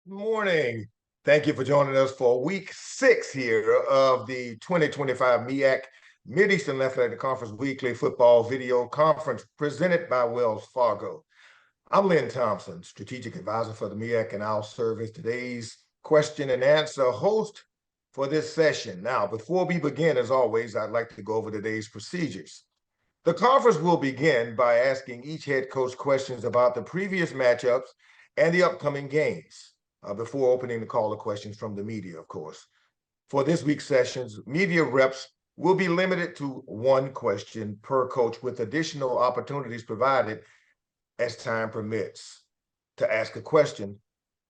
Morning. Thank you for joining us for week 6 here of the 2025 MEAC Mid-Eastern Athletic Conference Weekly Football Video Conference presented by Wells Fargo. I'm Lynn Thompson, Strategic Advisor for the MEAC, and I'll serve as today's question and answer host for this session. Now, before we begin, as always, I'd like to go over today's procedures. The conference will begin by asking each head coach questions about the previous matchups and the upcoming games. Before opening the call to questions from the media, of course. For this week's sessions, media reps will be limited to one question per coach with additional opportunities provided as time permits. To ask a question,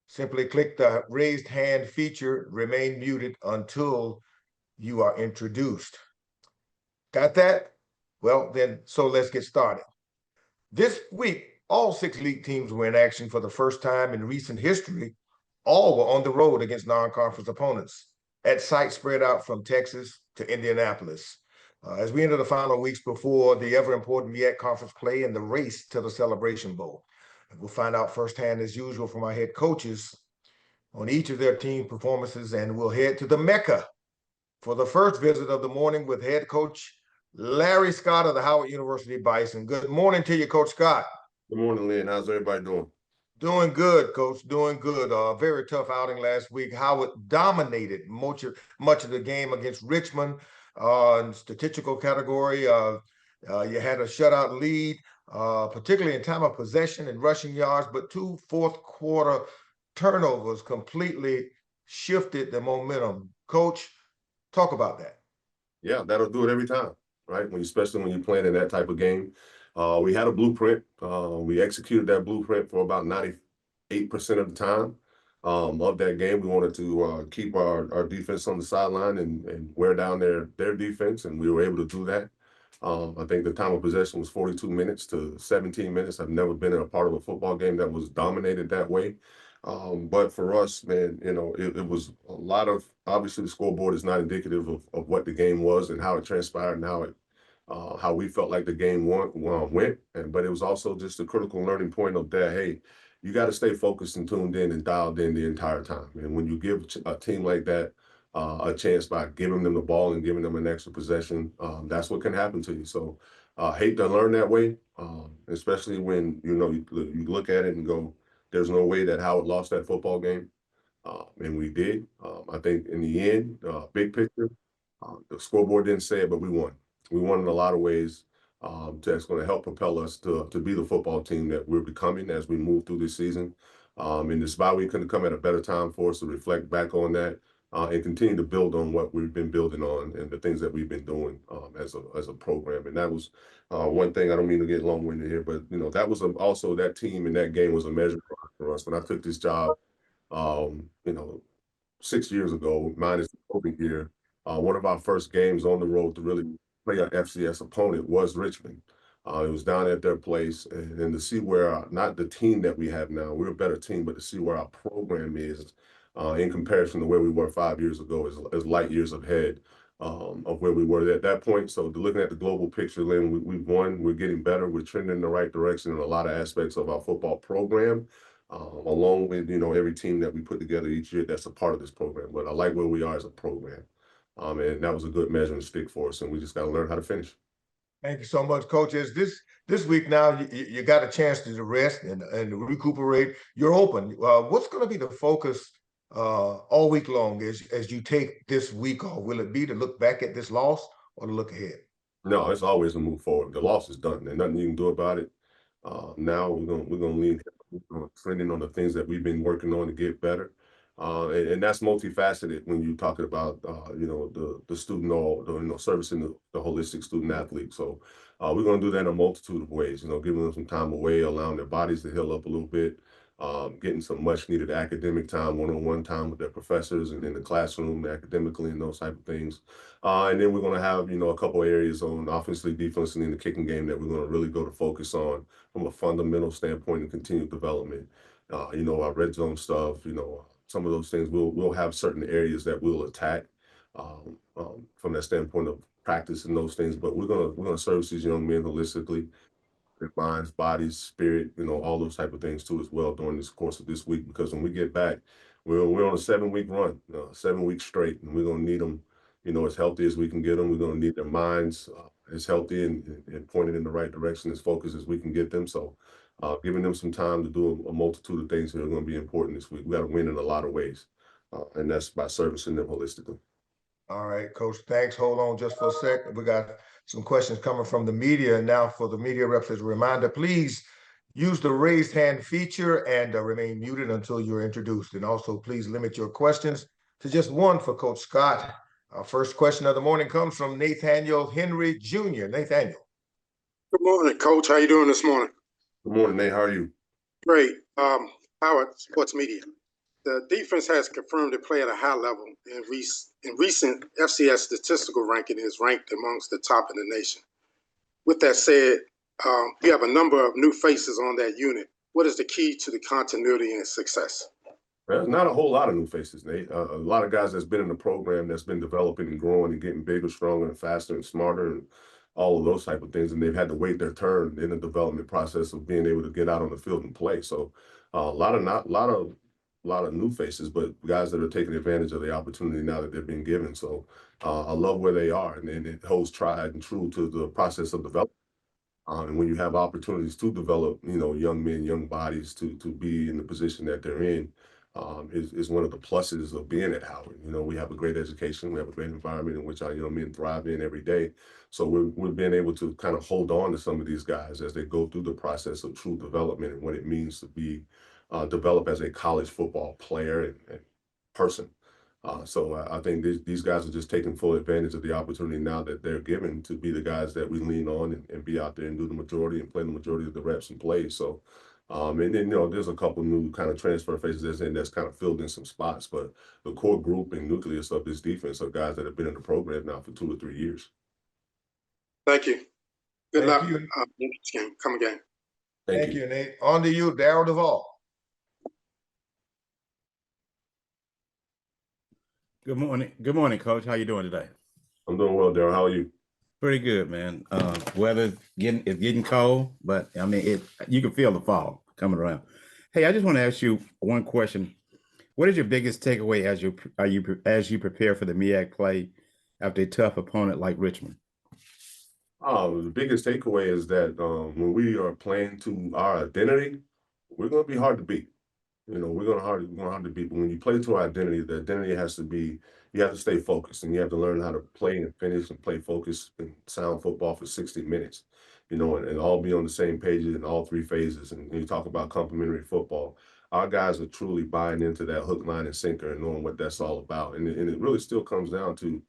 simply click the raised hand feature, remain muted until you are introduced. Got that? Well, then, so let's get started. This week, all 6 league teams were in action for the first time in recent history. All were on the road against non-conference opponents at sites spread out from Texas to Indianapolis. As we enter the final weeks before the ever-important MEAC conference play and the race to the Celebration Bowl. And we'll find out firsthand, as usual, from our head coaches on each of their team performances, and we'll head to the Mecca for the first visit of the morning with head coach Larry Scott of the Howard University Bison. Good morning to you, Coach Scott. Good morning, Lynn. How's everybody doing? Doing good, Coach. Doing good. Very tough outing last week. Howard dominated much of the game against Richmond in statistical category. You had a shutout lead, particularly in time of possession and rushing yards, but 2 fourth-quarter turnovers completely shifted the momentum. Coach, talk about that. Yeah, that'll do it every time, right? Especially when you're playing in that type of game. We had a blueprint. We executed that blueprint for about 98% of the time of that game. We wanted to keep our defense on the sideline and wear down their defense, and we were able to do that. I think the time of possession was 42 minutes to 17 minutes. I've never been in a part of a football game that was dominated that way. But for us, man, it was a lot of, obviously the scoreboard is not indicative of what the game was and how it transpired and how we felt like the game went. But it was also just a critical learning point of that, hey, you got to stay focused and tuned in and dialed in the entire time. And when you give a team like that a chance by giving them the ball and giving them an extra possession, that's what can happen to you. So hate to learn that way, especially when, you look at it and go, there's no way that Howard lost that football game. And we did. I think in the end, big picture, the scoreboard didn't say it, but we won. We won in a lot of ways. That's going to help propel us to be the football team that we're becoming as we move through this season. And this bye week couldn't come at a better time for us to reflect back on that and continue to build on what we've been building on and the things that we've been doing as a program. And that was one thing. I don't mean to get long-winded here, but that was also that team and that game was a measure for us. When I took this job, 6 years ago, minus the COVID year, one of our first games on the road to really play an FCS opponent was Richmond. It was down at their place, and to see where, not the team that we have now, we're a better team, but to see where our program is in comparison to where we were 5 years ago is light years ahead of where we were at that point. So looking at the global picture, Lynn, we've won, we're getting better, we're trending in the right direction in a lot of aspects of our football program, along with, every team that we put together each year that's a part of this program. But I like where we are as a program. And that was a good measuring stick for us, and we just got to learn how to finish. Thank you so much, Coach. As this week now, you got a chance to rest and recuperate. You're open. What's going to be the focus all week long as you take this week off? Will it be to look back at this loss or to look ahead? No, it's always a move forward. The loss is done. There's nothing you can do about it. Now we're gonna lean on trending on the things that we've been working on to get better. And that's multifaceted when you're talking about, the student or, servicing the holistic student athlete. So we're going to do that in a multitude of ways, giving them some time away, allowing their bodies to heal up a little bit, getting some much needed academic time, one-on-one time with their professors and in the classroom academically and those type of things. And then we're going to have, a couple areas on offensively, defensively in the kicking game that we're going to really go to focus on from a fundamental standpoint and continued development. Our red zone stuff, some of those things we'll have certain areas that we'll attack from that standpoint of practice and those things, but we're gonna service these young men holistically their minds, bodies, spirit, all those type of things too as well during this course of this week. Because when we get back, we're on a 7-week run, 7 weeks straight, and we're gonna need them, as healthy as we can get them. We're gonna need their minds as healthy and pointed in the right direction, as focused as we can get them. So, giving them some time to do a multitude of things that are going to be important this week. We got to win in a lot of ways, and that's by servicing them holistically. All right, Coach, thanks. Hold on just for a sec. We got some questions coming from the media. And now for the media reps, as a reminder, please use the raised hand feature and remain muted until you're introduced. And also, please limit your questions to just one for Coach Scott. Our first question of the morning comes from Nathaniel Henry Jr. Nathaniel. Good morning, Coach. How you doing this morning? Good morning, Nate. How are you? Great. Howard Sports Media. The defense has confirmed to play at a high level. In recent FCS statistical ranking, is ranked amongst the top in the nation. With that said, you have a number of new faces on that unit. What is the key to the continuity and success? Well, not a whole lot of new faces, Nate. A lot of guys that's been in the program that's been developing and growing and getting bigger, stronger, and faster and smarter, and all of those type of things. And they've had to wait their turn in the development process of being able to get out on the field and play. So a lot of new faces, but guys that are taking advantage of the opportunity now that they're being given. So I love where they are, and it holds tried and true to the process of development. And when you have opportunities to develop, young men, young bodies to be in the position that they're in, is one of the pluses of being at Howard. We have a great education, we have a great environment in which our young men thrive in every day. So we're being able to kind of hold on to some of these guys as they go through the process of true development and what it means to be develop as a college football player and person. So I think these guys are just taking full advantage of the opportunity now that they're given to be the guys that we lean on and be out there and do the majority and play the majority of the reps and plays. So, and then, there's a couple new kind of transfer faces that's kind of filled in some spots, but the core group and nucleus of this defense are guys that have been in the program now for 2 or 3 years. Thank you. Good luck. You. Come again. Thank you, Nate. On to you, Darryl Duvall. Good morning. Good morning, Coach. How you doing today? I'm doing well, Darryl. How are you? Pretty good, man. Weather's getting cold, but I mean, you can feel the fall coming around. Hey, I just want to ask you one question. What is your biggest takeaway as you prepare for the MEAC play after a tough opponent like Richmond? The biggest takeaway is that when we are playing to our identity, we're going to be hard to beat. We're going to hard to beat. But when you play to our identity, the identity has to be, you have to stay focused, and you have to learn how to play and finish and play focused and sound football for 60 minutes, and all be on the same page in all 3 phases. And when you talk about complementary football, our guys are truly buying into that hook, line, and sinker and knowing what that's all about. And it really still comes down to,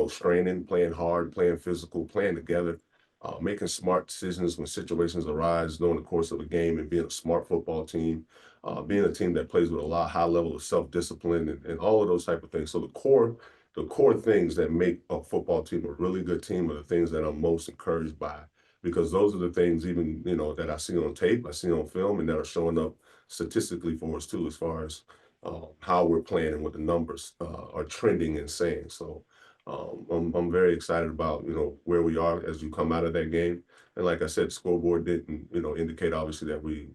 straining, playing hard, playing physical, playing together, making smart decisions when situations arise during the course of a game, and being a smart football team, being a team that plays with a high level of self-discipline and all of those type of things. So the core things that make a football team a really good team are the things that I'm most encouraged by, because those are the things even, that I see on tape, I see on film, and that are showing up statistically for us too, as far as how we're playing and what the numbers are trending and saying. So I'm very excited about, where we are as we come out of that game. And like I said, the scoreboard didn't, indicate obviously that we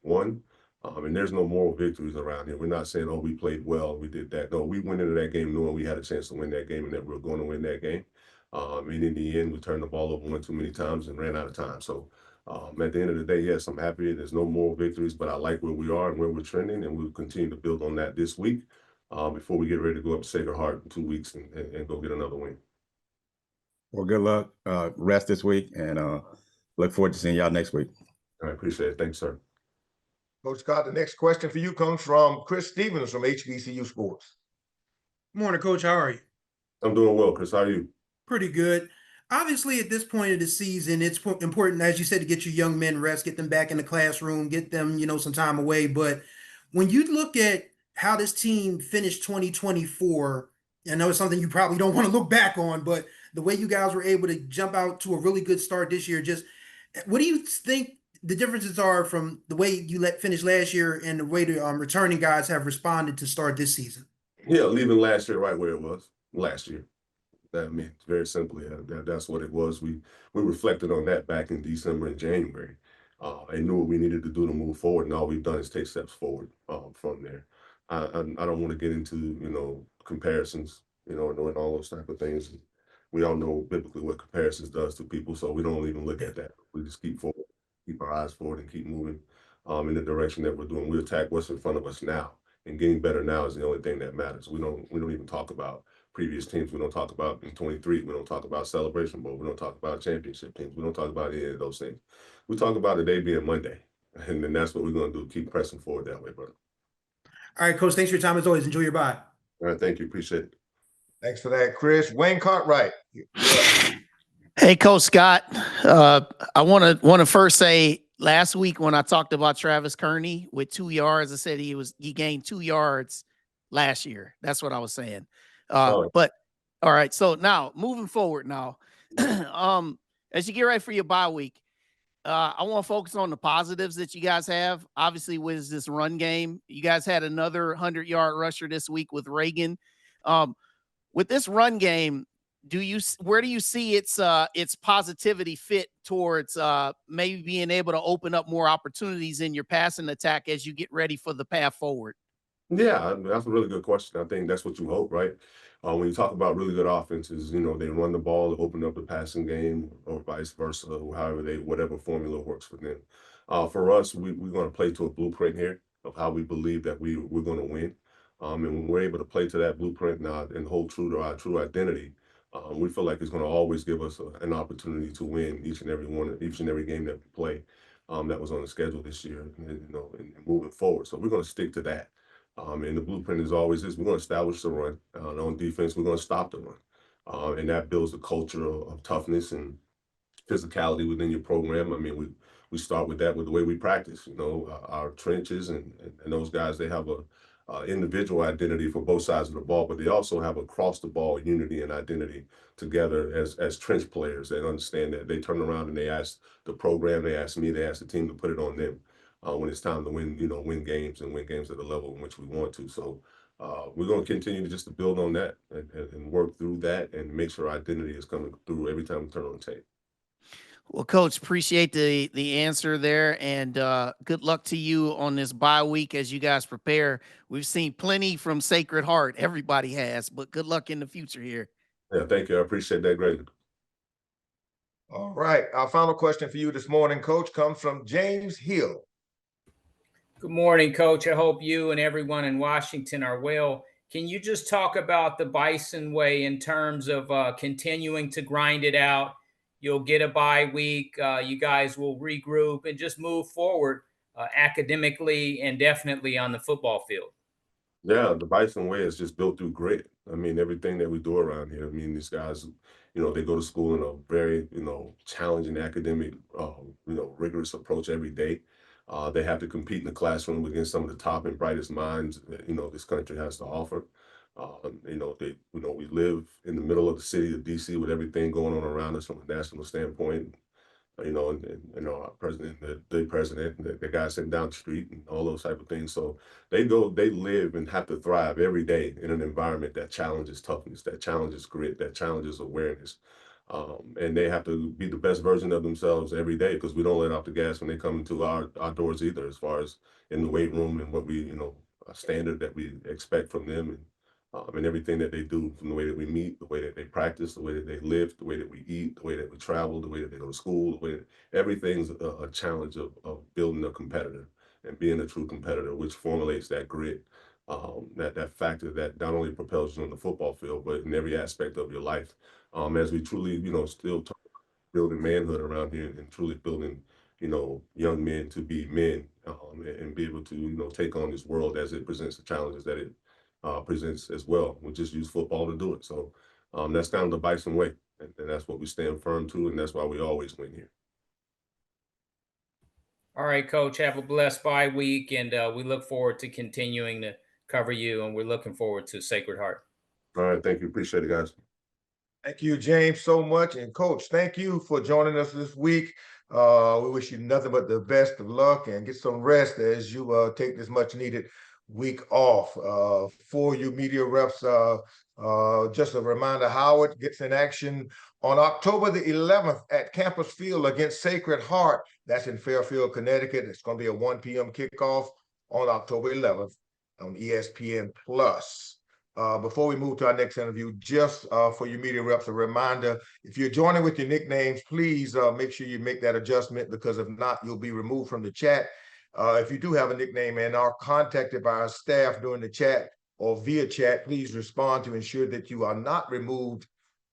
won. And there's no moral victories around here. We're not saying, oh, we played well, we did that. No, we went into that game knowing we had a chance to win that game and that we were going to win that game. And in the end, we turned the ball over one too many times and ran out of time. So at the end of the day, yes, I'm happy. There's no moral victories, but I like where we are and where we're trending, and we'll continue to build on that this week before we get ready to go up to Sacred Heart in 2 weeks and go get another win. Well, good luck. Rest this week, and look forward to seeing y'all next week. I appreciate it. Thanks, sir. Coach Scott, the next question for you comes from Chris Stevens from HBCU Sports. Morning, Coach. How are you? I'm doing well, Chris. How are you? Pretty good. Obviously, at this point of the season, it's important, as you said, to get your young men rest, get them back in the classroom, get them, some time away. But when you look at how this team finished 2024, I know it's something you probably don't want to look back on, but the way you guys were able to jump out to a really good start this year, just what do you think the differences are from the way you finish last year and the way the returning guys have responded to start this season? Yeah, leaving last year right where it was last year. That means very simply, that's what it was. We reflected on that back in December and January, and knew what we needed to do to move forward. And all we've done is take steps forward from there. I don't want to get into comparisons, and all those type of things. We all know biblically what comparisons does to people, so we don't even look at that. We just keep forward, keep our eyes forward, and keep moving in the direction that we're doing. We attack what's in front of us now, and getting better now is the only thing that matters. We don't even talk about previous teams. We don't talk about in 23. We don't talk about Celebration Bowl. We don't talk about championship teams. We don't talk about any of those things. We talk about the day being Monday, and then that's what we're going to do. Keep pressing forward that way, brother. All right, Coach. Thanks for your time as always. Enjoy your bye. All right, thank you. Appreciate it. Thanks for that, Chris. Wayne Cartwright. Hey, Coach Scott. I want to first say last week when I talked about Travis Kearney with 2 yards, I said he gained 2 yards last year. That's what I was saying. But all right. So now moving forward now, as you get ready for your bye week, I want to focus on the positives that you guys have. Obviously, with this run game, you guys had another 100-yard rusher this week with Reagan. With this run game, where do you see its positivity fit towards maybe being able to open up more opportunities in your passing attack as you get ready for the path forward? Yeah, that's a really good question. I think that's what you hope, right? When you talk about really good offenses, they run the ball to open up the passing game, or vice versa, whatever formula works for them. For us, we're going to play to a blueprint here of how we believe that we're going to win. And when we're able to play to that blueprint now and hold true to our true identity, we feel like it's going to always give us an opportunity to win each and every game that we play. That was on the schedule this year, and moving forward. So we're going to stick to that. And the blueprint is we're going to establish the run. On defense, we're going to stop the run. And that builds a culture of toughness and physicality within your program. I mean, we start with that with the way we practice. Our trenches and those guys, they have a individual identity for both sides of the ball, but they also have across the ball unity and identity together as trench players. They understand that they turn around and they ask the program, they ask me, they ask the team to put it on them. When it's time to win games and win games at the level in which we want to. So we're going to continue to build on that and work through that and make sure our identity is coming through every time we turn on the tape. Well, Coach, appreciate the answer there, and good luck to you on this bye week as you guys prepare. We've seen plenty from Sacred Heart. Everybody has, but good luck in the future here. Yeah, thank you. I appreciate that greatly. All right. Our final question for you this morning, Coach, comes from James Hill. Good morning, Coach. I hope you and everyone in Washington are well. Can you just talk about the Bison way in terms of continuing to grind it out? You'll get a bye week. You guys will regroup and just move forward academically and definitely on the football field. Yeah, the Bison way is just built through grit. I mean, everything that we do around here. I mean, these guys, they go to school in a very, challenging academic, rigorous approach every day. They have to compete in the classroom against some of the top and brightest minds that, this country has to offer. We live in the middle of the city of DC with everything going on around us from a national standpoint. And our president, the president, the guy sitting down the street, and all those type of things. So they live and have to thrive every day in an environment that challenges toughness, that challenges grit, that challenges awareness. And they have to be the best version of themselves every day, because we don't let off the gas when they come into our doors either, as far as in the weight room and what we, a standard that we expect from them, and everything that they do, from the way that we meet, the way that they practice, the way that they live, the way that we eat, the way that we travel, the way that they go to school, the way that everything's a challenge of building a competitor and being a true competitor, which formulates that grit, that factor that not only propels you on the football field, but in every aspect of your life. As we truly, still talk about building manhood around here and truly building, young men to be men, and be able to, take on this world as it presents the challenges that it presents as well. We just use football to do it. So that's kind of the Bison way, and that's what we stand firm to, and that's why we always win here. All right, Coach, have a blessed bye week, and we look forward to continuing to cover you, and we're looking forward to Sacred Heart. All right, thank you. Appreciate it, guys. Thank you, James, so much. And Coach, thank you for joining us this week. We wish you nothing but the best of luck and get some rest as you take this much needed week off. For you media reps, just a reminder, Howard gets in action on October the 11th at Campus Field against Sacred Heart. That's in Fairfield, Connecticut. It's going to be a 1 p.m. kickoff on October 11th on ESPN Plus. Before we move to our next interview, just for you media reps, a reminder, if you're joining with your nicknames, please make sure you make that adjustment, because if not, you'll be removed from the chat. If you do have a nickname and are contacted by our staff during the chat or via chat, please respond to ensure that you are not removed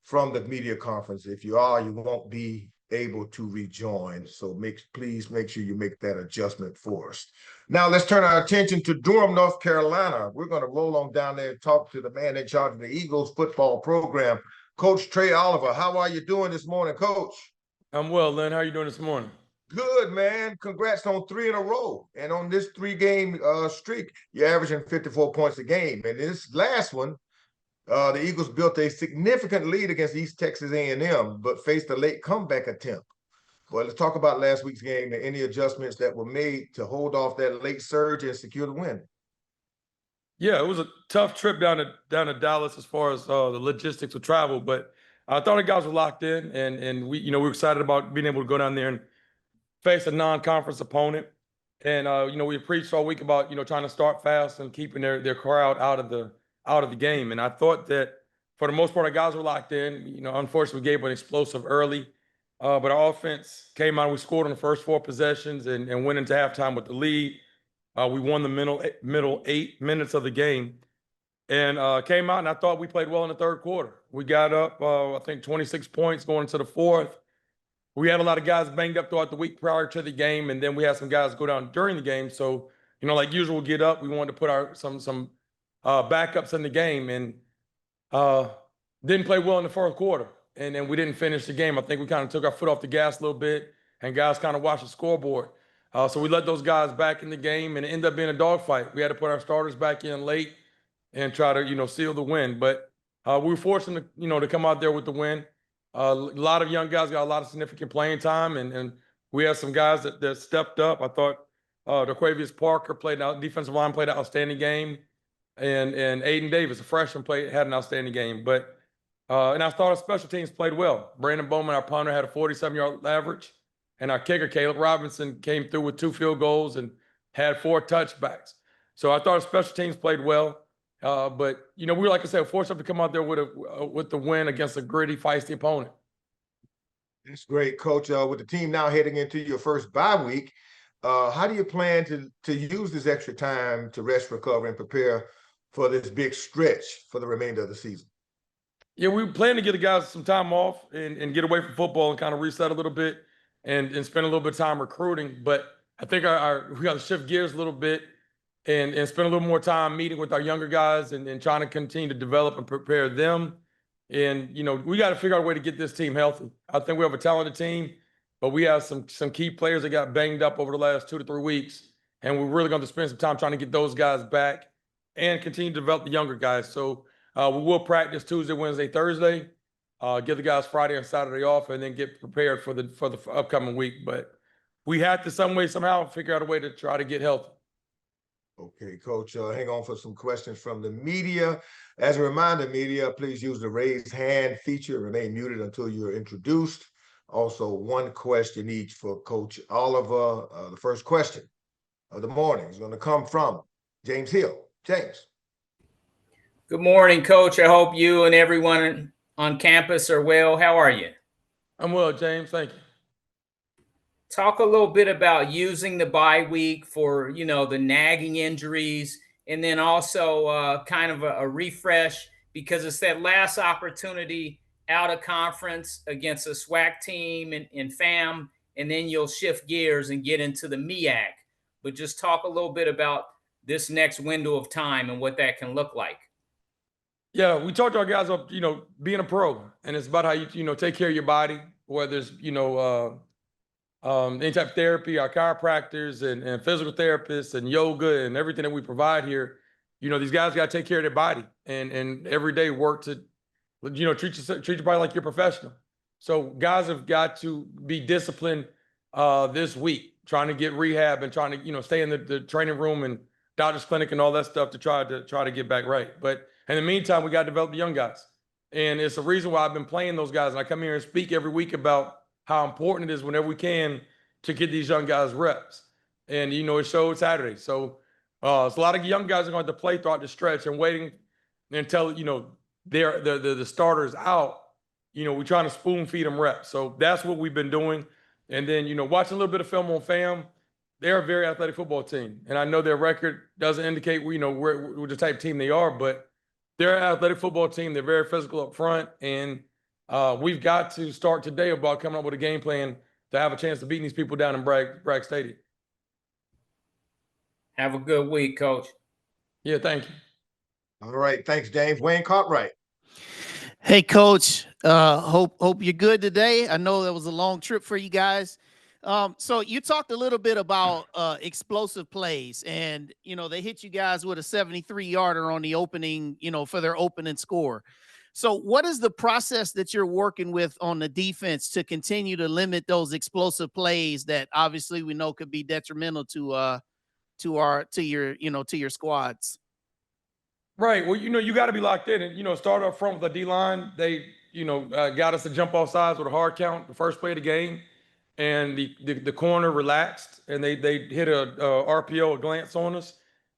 from the media conference. If you are, you won't be able to rejoin. So please make sure you make that adjustment for us. Now let's turn our attention to Durham, North Carolina. We're going to roll on down there and talk to the man in charge of the Eagles football program, Coach Trei Oliver. How are you doing this morning, Coach? I'm well, Lynn. How are you doing this morning? Good, man. Congrats on 3 in a row. And on this 3-game streak, you're averaging 54 points a game. And this last one, the Eagles built a significant lead against East Texas A&M, but faced a late comeback attempt. Well, let's talk about last week's game and any adjustments that were made to hold off that late surge and secure the win. Yeah, it was a tough trip down to Dallas as far as the logistics of travel, but I thought the guys were locked in, and we were excited about being able to go down there and face a non-conference opponent. And we preached all week about trying to start fast and keeping their crowd out of the game. And I thought that for the most part, our guys were locked in. Unfortunately, we gave an explosive early. But our offense came out. We scored on the first 4 possessions and went into halftime with the lead. We won the middle 8 minutes of the game, and came out. And I thought we played well in the third quarter. We got up, I think, 26 points going into the fourth. We had a lot of guys banged up throughout the week prior to the game, and then we had some guys go down during the game. So, like usual, we'll get up. We wanted to put some backups in the game, and didn't play well in the fourth quarter. And then we didn't finish the game. I think we kind of took our foot off the gas a little bit, and guys kind of watched the scoreboard. So we let those guys back in the game, and it ended up being a dogfight. We had to put our starters back in late and try to, seal the win. But we were fortunate, to come out there with the win. A lot of young guys got a lot of significant playing time, and we had some guys that stepped up. I thought Daquavius Parker defensive line played an outstanding game, and Aiden Davis, a freshman, had an outstanding game. But and I thought our special teams played well. Brandon Bowman, our punter, had a 47-yard average, and our kicker, Caleb Robinson, came through with 2 field goals and had 4 touchbacks. So I thought our special teams played well. But we were, like I said, fortunate to come out there with the win against a gritty, feisty opponent. That's great, Coach. With the team now heading into your first bye week, how do you plan to use this extra time to rest, recover, and prepare for this big stretch for the remainder of the season? Yeah, we plan to get the guys some time off and get away from football and kind of reset a little bit and spend a little bit of time recruiting. But I think we got to shift gears a little bit and spend a little more time meeting with our younger guys and trying to continue to develop and prepare them. And, we got to figure out a way to get this team healthy. I think we have a talented team, but we have some key players that got banged up over the last 2 to 3 weeks. And we're really going to spend some time trying to get those guys back and continue to develop the younger guys. So we will practice Tuesday, Wednesday, Thursday, give the guys Friday and Saturday off, and then get prepared for the upcoming week. But we have to somehow figure out a way to try to get healthy. Okay, Coach, hang on for some questions from the media. As a reminder, media, please use the raise hand feature. Remain muted until you're introduced. Also, 1 question each for Coach Oliver. The first question of the morning is going to come from James Hill. James. Good morning, Coach. I hope you and everyone on campus are well. How are you? I'm well, James. Thank you. Talk a little bit about using the bye week for, the nagging injuries, and then also kind of a refresh, because it's that last opportunity out of conference against a SWAC team and FAM, and then you'll shift gears and get into the MEAC. But just talk a little bit about this next window of time and what that can look like. Yeah, we talked to our guys about, being a pro, and it's about how you take care of your body, whether it's, any type of therapy, our chiropractors and physical therapists and yoga and everything that we provide here. These guys got to take care of their body and every day work to, treat your body like you're a professional. So guys have got to be disciplined this week, trying to get rehab and trying to, stay in the training room and doctor's clinic and all that stuff to try to get back right. But in the meantime, we got to develop the young guys. And it's the reason why I've been playing those guys. And I come here and speak every week about how important it is whenever we can to get these young guys reps. And, it showed Saturday. So it's a lot of young guys are going to have to play throughout the stretch and waiting until, they're the starters out. We're trying to spoon feed them reps. So that's what we've been doing. And then, watching a little bit of film on FAM, they're a very athletic football team. And I know their record doesn't indicate, we're the type of team they are, but they're an athletic football team. They're very physical up front. And we've got to start today about coming up with a game plan to have a chance to beat these people down in Bragg Stadium. Have a good week, Coach. Yeah, thank you. All right. Thanks, James. Wayne Cartwright. Hey, Coach. Hope you're good today. I know that was a long trip for you guys. So you talked a little bit about explosive plays, and they hit you guys with a 73-yarder on the opening, for their opening score. So what is the process that you're working with on the defense to continue to limit those explosive plays that obviously we know could be detrimental to your squads? Right. Well, you got to be locked in and, start up front with a D-line. They, got us to jump off sides with a hard count, the first play of the game. And the corner relaxed and they hit a RPO, a glance on us,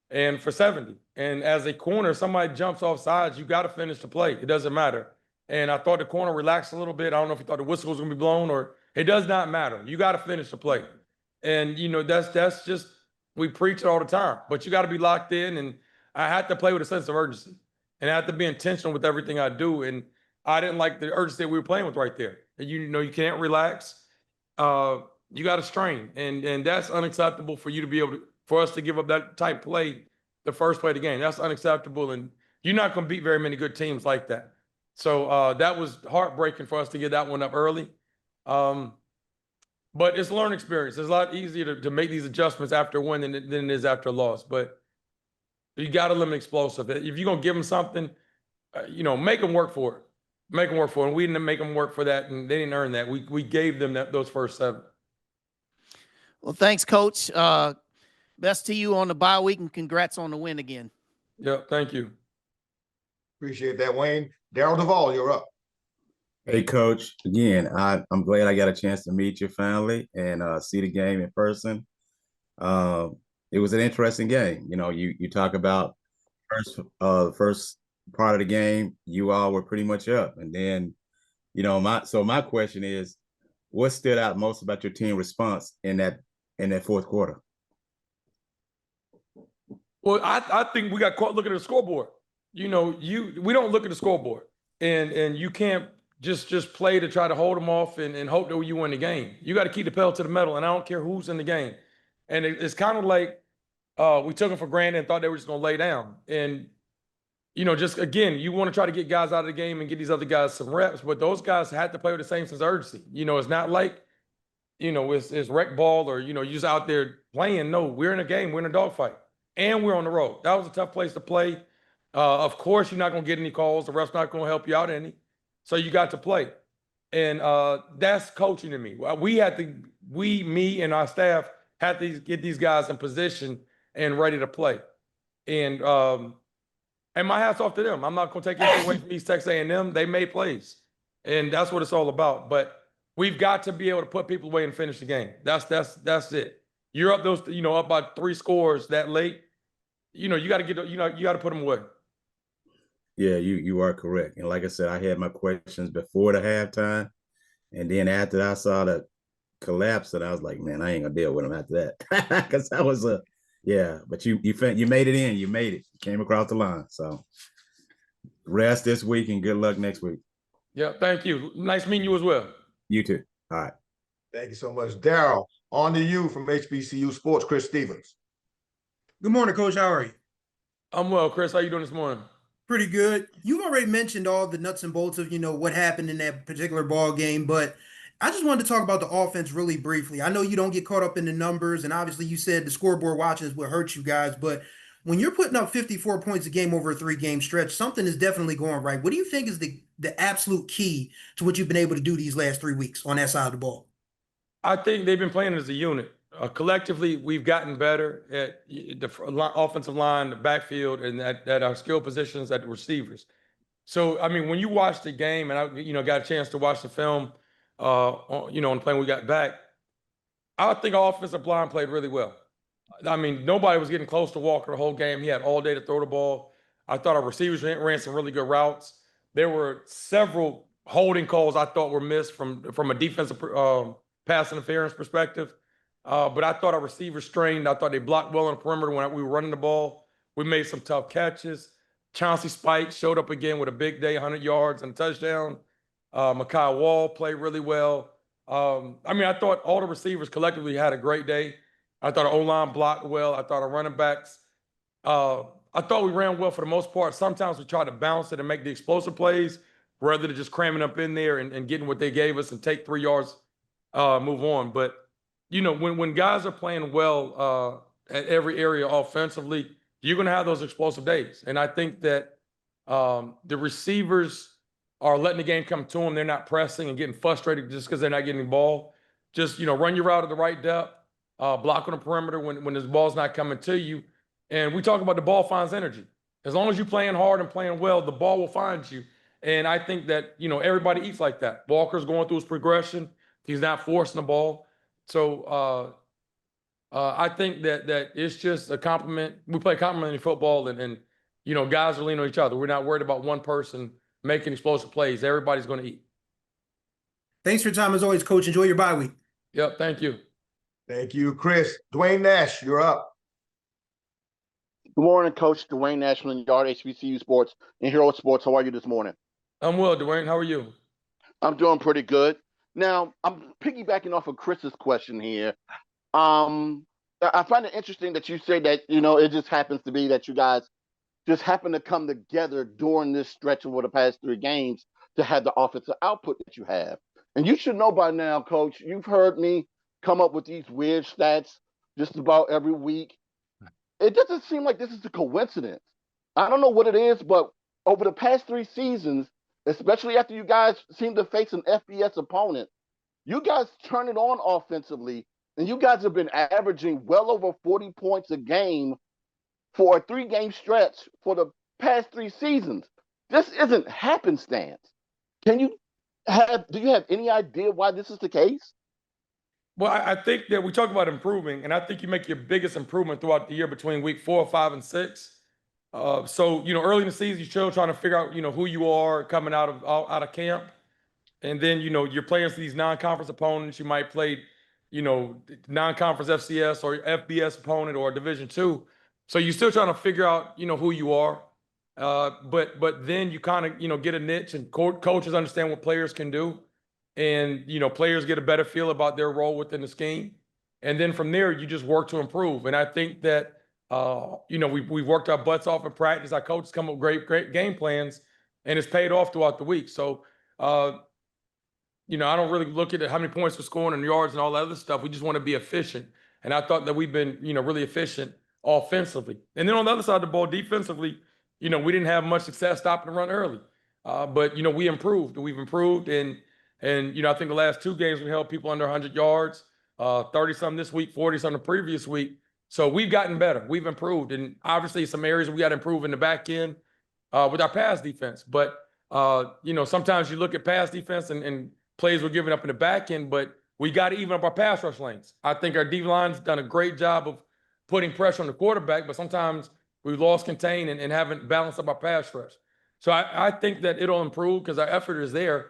and for 70. And as a corner, somebody jumps off sides, you got to finish the play. It doesn't matter. And I thought the corner relaxed a little bit. I don't know if he thought the whistle was going to be blown or it does not matter. You got to finish the play. And, that's just, we preach it all the time, but you got to be locked in. And I had to play with a sense of urgency and I had to be intentional with everything I do. And I didn't like the urgency that we were playing with right there. And you can't relax. You got to strain, and that's unacceptable for you to be able to, for us to give up that type play the first play of the game. That's unacceptable, and you're not going to beat very many good teams like that. So that was heartbreaking for us to get that one up early. But it's a learning experience. It's a lot easier to make these adjustments after a win than it is after a loss. But you got to limit explosive. If you're going to give them something, make them work for it. Make them work for it. And we didn't make them work for that, and they didn't earn that. We gave them those first 7. Well, thanks, Coach. Best to you on the bye week, and congrats on the win again. Yeah, thank you. Appreciate that, Wayne. Daryl Duvall, you're up. Hey, Coach. Again, I'm glad I got a chance to meet you finally and see the game in person. It was an interesting game. You talk about the first part of the game, you all were pretty much up. And then, my question is, what stood out most about your team response in that fourth quarter? Well, I think we got caught looking at the scoreboard. We don't look at the scoreboard, and you can't just play to try to hold them off and hope that you win the game. You got to keep the pedal to the metal, and I don't care who's in the game. And it's kind of like we took them for granted and thought they were just going to lay down. And just again, you want to try to get guys out of the game and get these other guys some reps, but those guys had to play with the same sense of urgency. It's not like, it's rec ball or, you're just out there playing. No, we're in a game, we're in a dogfight, and we're on the road. That was a tough place to play. Of course, you're not going to get any calls. The ref's not going to help you out any. So you got to play. And that's coaching to me. Me and our staff had to get these guys in position and ready to play. And my hat's off to them. I'm not going to take anything away from East Texas A&M. They made plays, and that's what it's all about. But we've got to be able to put people away and finish the game. That's it. You're up up by 3 scores that late. You got to you got to put them away. Yeah, you are correct. And like I said, I had my questions before the halftime, and then after I saw the collapse, and I was like, man, I ain't gonna deal with them after that, because that was yeah, but you made it in. You made it. You came across the line. So rest this week and good luck next week. Yeah, thank you. Nice meeting you as well. You too. All right. Thank you so much. Daryl, on to you from HBCU Sports, Chris Stevens. Good morning, Coach. How are you? I'm well, Chris. How you doing this morning? Pretty good. You've already mentioned all the nuts and bolts of, what happened in that particular ball game, but I just wanted to talk about the offense really briefly. I know you don't get caught up in the numbers, and obviously you said the scoreboard watching is what hurts you guys, but when you're putting up 54 points a game over a 3-game stretch, something is definitely going right. What do you think is the absolute key to what you've been able to do these last 3 weeks on that side of the ball? I think they've been playing as a unit. collectively, we've gotten better at the offensive line, the backfield, and at our skill positions at the receivers. So, I mean, when you watch the game, and I, got a chance to watch the film, on the plane we got back, I think our offensive line played really well. I mean, nobody was getting close to Walker the whole game. He had all day to throw the ball. I thought our receivers ran some really good routes. There were several holding calls I thought were missed from a defensive pass interference perspective. But I thought our receivers strained. I thought they blocked well on the perimeter when we were running the ball. We made some tough catches. Chauncey Spike showed up again with a big day, 100 yards and a touchdown. Mekhi Wall played really well. I mean, I thought all the receivers collectively had a great day. I thought our O-line blocked well. I thought our running backs, I thought we ran well for the most part. Sometimes we tried to bounce it and make the explosive plays rather than just cramming up in there and getting what they gave us and take 3 yards, move on. But, when guys are playing well at every area offensively, you're going to have those explosive days. And I think that the receivers are letting the game come to them. They're not pressing and getting frustrated just because they're not getting the ball. Just, run your route at the right depth, block on the perimeter when this ball's not coming to you. And we talk about the ball finds energy. As long as you're playing hard and playing well, the ball will find you. And I think that, everybody eats like that. Walker's going through his progression. He's not forcing the ball. So I think that it's just a compliment. We play complementary football and guys are leaning on each other. We're not worried about one person making explosive plays. Everybody's going to eat. Thanks for your time as always, Coach. Enjoy your bye week. Yep, thank you. Thank you, Chris. Dwayne Nash, you're up. Good morning, Coach. Dwayne Nash from Yard HBCU Sports and Hero Sports. How are you this morning? I'm well, Dwayne. How are you? I'm doing pretty good. Now, I'm piggybacking off of Chris's question here. I find it interesting that you say that, it just happens to be that you guys just happen to come together during this stretch over the past 3 games to have the offensive output that you have. And you should know by now, Coach, you've heard me come up with these weird stats just about every week. It doesn't seem like this is a coincidence. I don't know what it is, but over the past 3 seasons, especially after you guys seem to face an FBS opponent, you guys turn it on offensively, and you guys have been averaging well over 40 points a game for a 3-game stretch for the past 3 seasons. This isn't happenstance. Do you have any idea why this is the case? Well, I think that we talk about improving, and I think you make your biggest improvement throughout the year between week 4, 5, and 6. So, early in the season, you're still trying to figure out, who you are coming out of camp. And then, you're playing these non-conference opponents. You might play, non-conference FCS or FBS opponent or Division II. So you're still trying to figure out, who you are. But then you kind of, get a niche, and coaches understand what players can do. And, players get a better feel about their role within the scheme. And then from there, you just work to improve. And I think that, we've worked our butts off in practice. Our coaches come up with great game plans, and it's paid off throughout the week. So, I don't really look at how many points we're scoring and yards and all that other stuff. We just want to be efficient. And I thought that we've been, really efficient offensively. And then on the other side of the ball, defensively, we didn't have much success stopping the run early. But, we improved. We've improved. And I think the last 2 games we held people under 100 yards, 30-something this week, 40-something the previous week. So we've gotten better. We've improved. And obviously some areas we got to improve in the back end with our pass defense. But, sometimes you look at pass defense and plays we're giving up in the back end, but we got to even up our pass rush lanes. I think our D-line's done a great job of putting pressure on the quarterback, but sometimes we've lost contain and haven't balanced up our pass rush. So I think that it'll improve because our effort is there.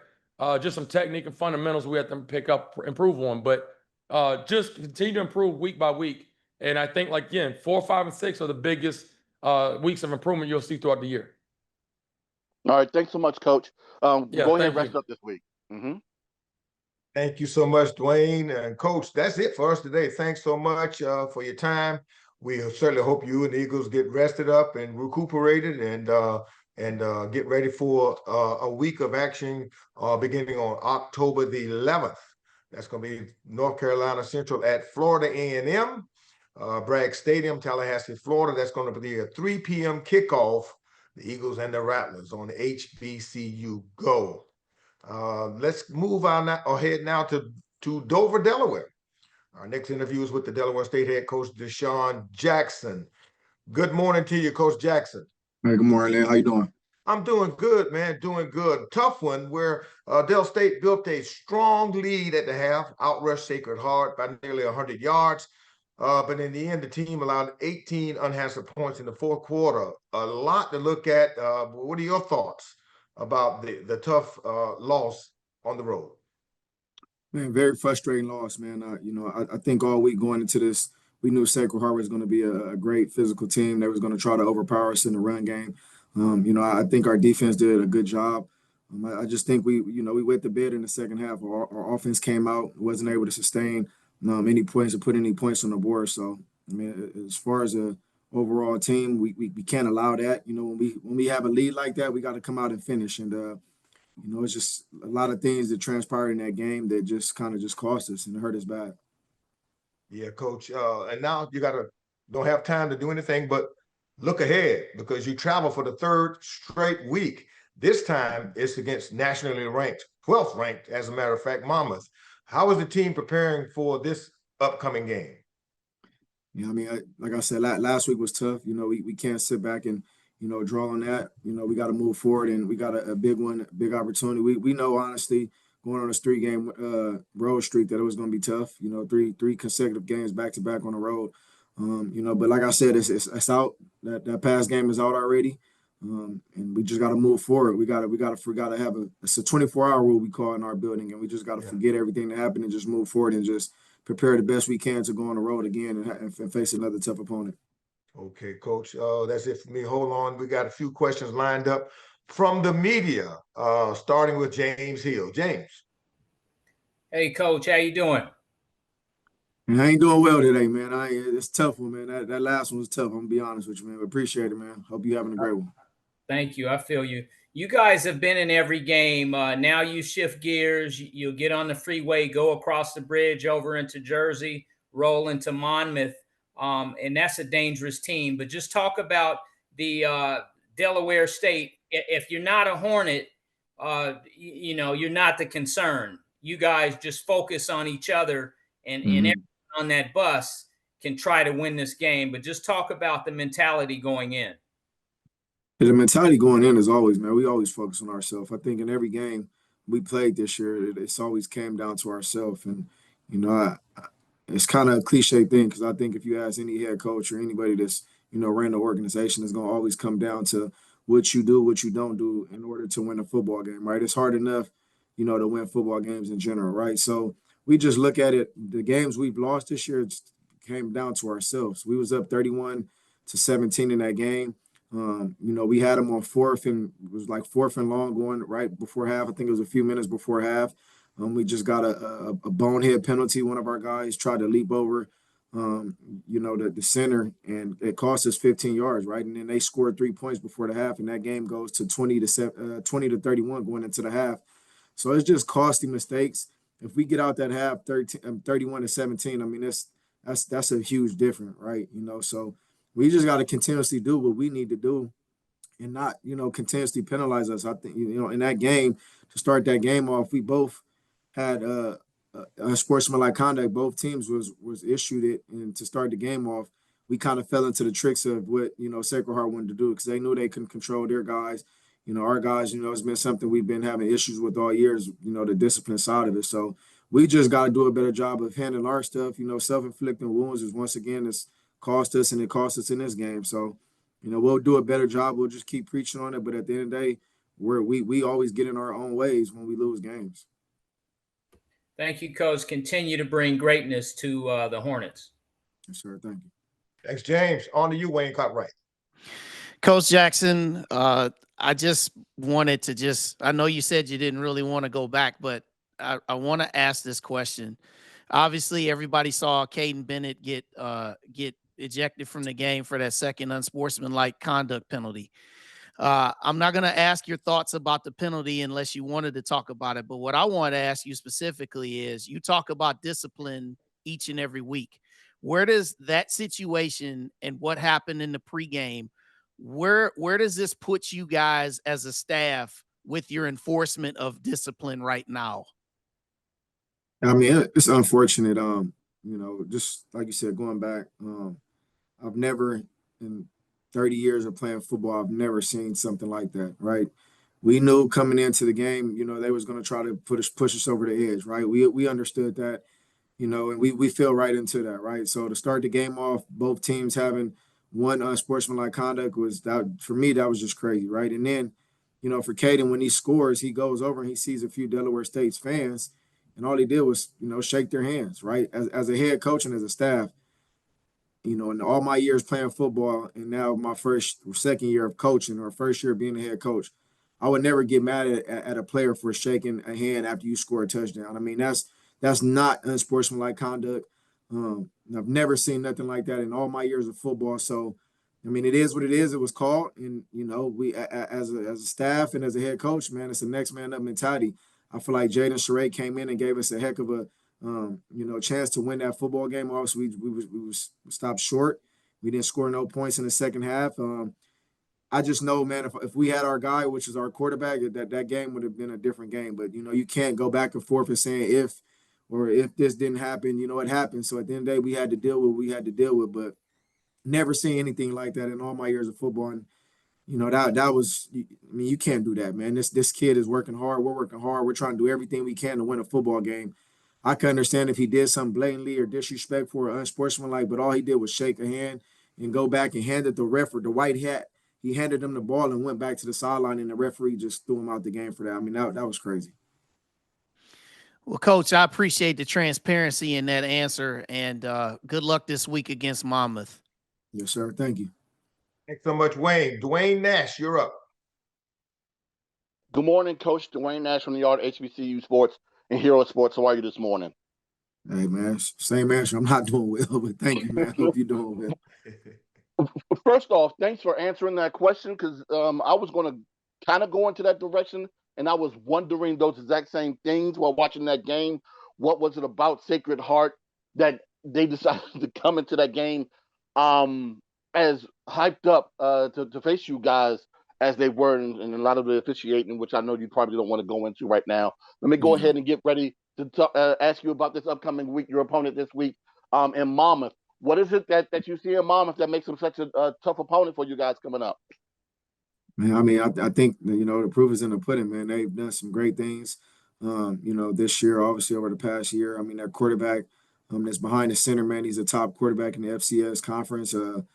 Just some technique and fundamentals we have to improve on. But just continue to improve week by week. And I think, 4, 5, and 6 are the biggest weeks of improvement you'll see throughout the year. All right. Thanks so much, Coach. Go ahead and rest up this week. Mm-hmm. Thank you so much, Dwayne. And Coach, that's it for us today. Thanks so much for your time. We certainly hope you and the Eagles get rested up and recuperated and get ready for a week of action beginning on October the 11th. That's going to be North Carolina Central at Florida A&M, Bragg Stadium, Tallahassee, Florida. That's going to be a 3 p.m. kickoff, the Eagles and the Rattlers on HBCU Go. Let's move on ahead now to Dover, Delaware, Our next interview is with the Delaware State head coach, DeSean Jackson. Good morning to you, Coach Jackson. Hey, good morning, Lynn. How you doing? I'm doing good, man, doing good. Tough one where Del State built a strong lead at the half, outrushed Sacred Heart by nearly 100 yards. But in the end, the team allowed 18 unanswered points in the fourth quarter. A lot to look at. What are your thoughts about the tough loss on the road? Man, very frustrating loss, man. I think all week going into this, we knew Sacred Heart was going to be a great physical team. They was going to try to overpower us in the run game. I think our defense did a good job. I just think we wet the bed in the second half. Our offense came out, wasn't able to sustain any points or put any points on the board. So, I mean, as far as a overall team, we can't allow that. When we have a lead like that, we got to come out and finish. And it's just a lot of things that transpired in that game that just kind of just cost us and hurt us bad. Yeah, Coach. And now you don't have time to do anything but look ahead because you travel for the third straight week. This time it's against nationally ranked, 12th ranked, as a matter of fact, Monmouth. How is the team preparing for this upcoming game? Yeah, I mean, like I said, last week was tough. We can't sit back and draw on that. We got to move forward, and we got a big one, big opportunity. We know, honestly, going on this 3-game road streak that it was going to be tough. Three consecutive games back to back on the road. But like I said, it's out. That past game is out already, and we just got to move forward. We got to have it's a 24-hour rule we call in our building, and we just got to forget everything that happened and just move forward and just prepare the best we can to go on the road again and face another tough opponent. Okay, Coach, that's it for me. Hold on. We got a few questions lined up from the media, starting with James Hill. James. Hey, Coach, how you doing? Man, I ain't doing well today, man. It's a tough one, man. That last one was tough. I'm going to be honest with you, man. Appreciate it, man. Hope you're having a great one. Thank you. I feel you. You guys have been in every game. Now you shift gears. You'll get on the freeway, go across the bridge over into Jersey, roll into Monmouth. And that's a dangerous team. But just talk about the Delaware State. If you're not a Hornet, you're not the concern. You guys just focus on each other, and everyone on that bus can try to win this game. But just talk about the mentality going in. The mentality going in is always, man, we always focus on ourselves. I think in every game we played this year, it's always came down to ourselves. And, it's kind of a cliche thing because I think if you ask any head coach or anybody that's, ran the organization, it's going to always come down to what you do, what you don't do in order to win a football game, right? It's hard enough, to win football games in general, right? So we just look at it. The games we've lost this year came down to ourselves. We was up 31-17 in that game. We had them on fourth and it was like fourth and long going right before half. I think it was a few minutes before half. We just got a bonehead penalty. One of our guys tried to leap over, the center, and it cost us 15 yards, right? And then they scored 3 points before the half, and that game goes to 20-31 going into the half. So it's just costly mistakes. If we get out that half 31-17, I mean that's a huge difference, right? So we just got to continuously do what we need to do and not, continuously penalize us. I think, in that game, to start that game off, we both had a sportsmanlike conduct. Both teams was issued it. And to start the game off, we kind of fell into the tricks of what, Sacred Heart wanted to do because they knew they couldn't control their guys. Our guys, it's been something we've been having issues with all years, the discipline side of it. So we just got to do a better job of handling our stuff. Self-inflicting wounds is once again, it's cost us and it cost us in this game. So, we'll do a better job. We'll just keep preaching on it. But at the end of the day, we always get in our own ways when we lose games. Thank you, Coach. Continue to bring greatness to the Hornets. Yes, sir. Thank you. Thanks, James. On to you, Wayne Cartwright. Coach Jackson, I just wanted to I know you said you didn't really want to go back, but I want to ask this question. Obviously, everybody saw Caden Bennett get ejected from the game for that second unsportsmanlike conduct penalty. I'm not going to ask your thoughts about the penalty unless you wanted to talk about it. But what I want to ask you specifically is you talk about discipline each and every week. Where does that situation and what happened in the pregame, where does this put you guys as a staff with your enforcement of discipline right now? I mean, it's unfortunate. just like you said, going back, I've never in 30 years of playing football, I've never seen something like that, right? We knew coming into the game, they was going to try to push us over the edge, right? We understood that, and we fell right into that, right? So to start the game off, both teams having one unsportsmanlike conduct was that for me, that was just crazy, right? And then, for Caden, when he scores, he goes over and he sees a few Delaware State's fans, and all he did was, shake their hands, right? As a head coach and as a staff, in all my years playing football, and now my second year of coaching or first year being a head coach, I would never get mad at a player for shaking a hand after you score a touchdown. I mean, that's not unsportsmanlike conduct. I've never seen nothing like that in all my years of football. So, I mean, it is what it is. It was called, and we as a staff and as a head coach, man, it's a next man up mentality. I feel like Trei came in and gave us a heck of a chance to win that football game. Obviously, we stopped short. We didn't score no points in the second half. I just know, man, if we had our guy, which is our quarterback, that game would have been a different game. But, you can't go back and forth and saying if this didn't happen, it happened. So at the end of the day, we had to deal with what we had to deal with. But never seen anything like that in all my years of football. And, that was, I mean, you can't do that, man. This kid is working hard. We're working hard. We're trying to do everything we can to win a football game. I can understand if he did something blatantly or disrespectful or unsportsmanlike, but all he did was shake a hand and go back and handed the ref or the white hat. He handed him the ball and went back to the sideline, and the referee just threw him out the game for that. I mean, that was crazy. Well, Coach, I appreciate the transparency in that answer, and good luck this week against Monmouth. Yes, sir. Thank you. Thanks so much, Wayne. Dwayne Nash, you're up. Good morning, Coach. Dwayne Nash from the Yard HBCU Sports and Hero Sports. How are you this morning? Hey, man, same answer. I'm not doing well, but thank you, man. Hope you're doing well. First off, thanks for answering that question because I was going to kind of go into that direction, and I was wondering those exact same things while watching that game. What was it about Sacred Heart that they decided to come into that game as hyped up to face you guys as they were in a lot of the officiating, which I know you probably don't want to go into right now. Let me go ahead and get ready to ask you about this upcoming week, your opponent this week in Monmouth. What is it that you see in Monmouth that makes them such a tough opponent for you guys coming up? Man, I mean, I think, the proof is in the pudding, man. They've done some great things, this year, obviously over the past year. I mean, their quarterback that's behind the center, man, he's a top quarterback in the FCS conference. Man,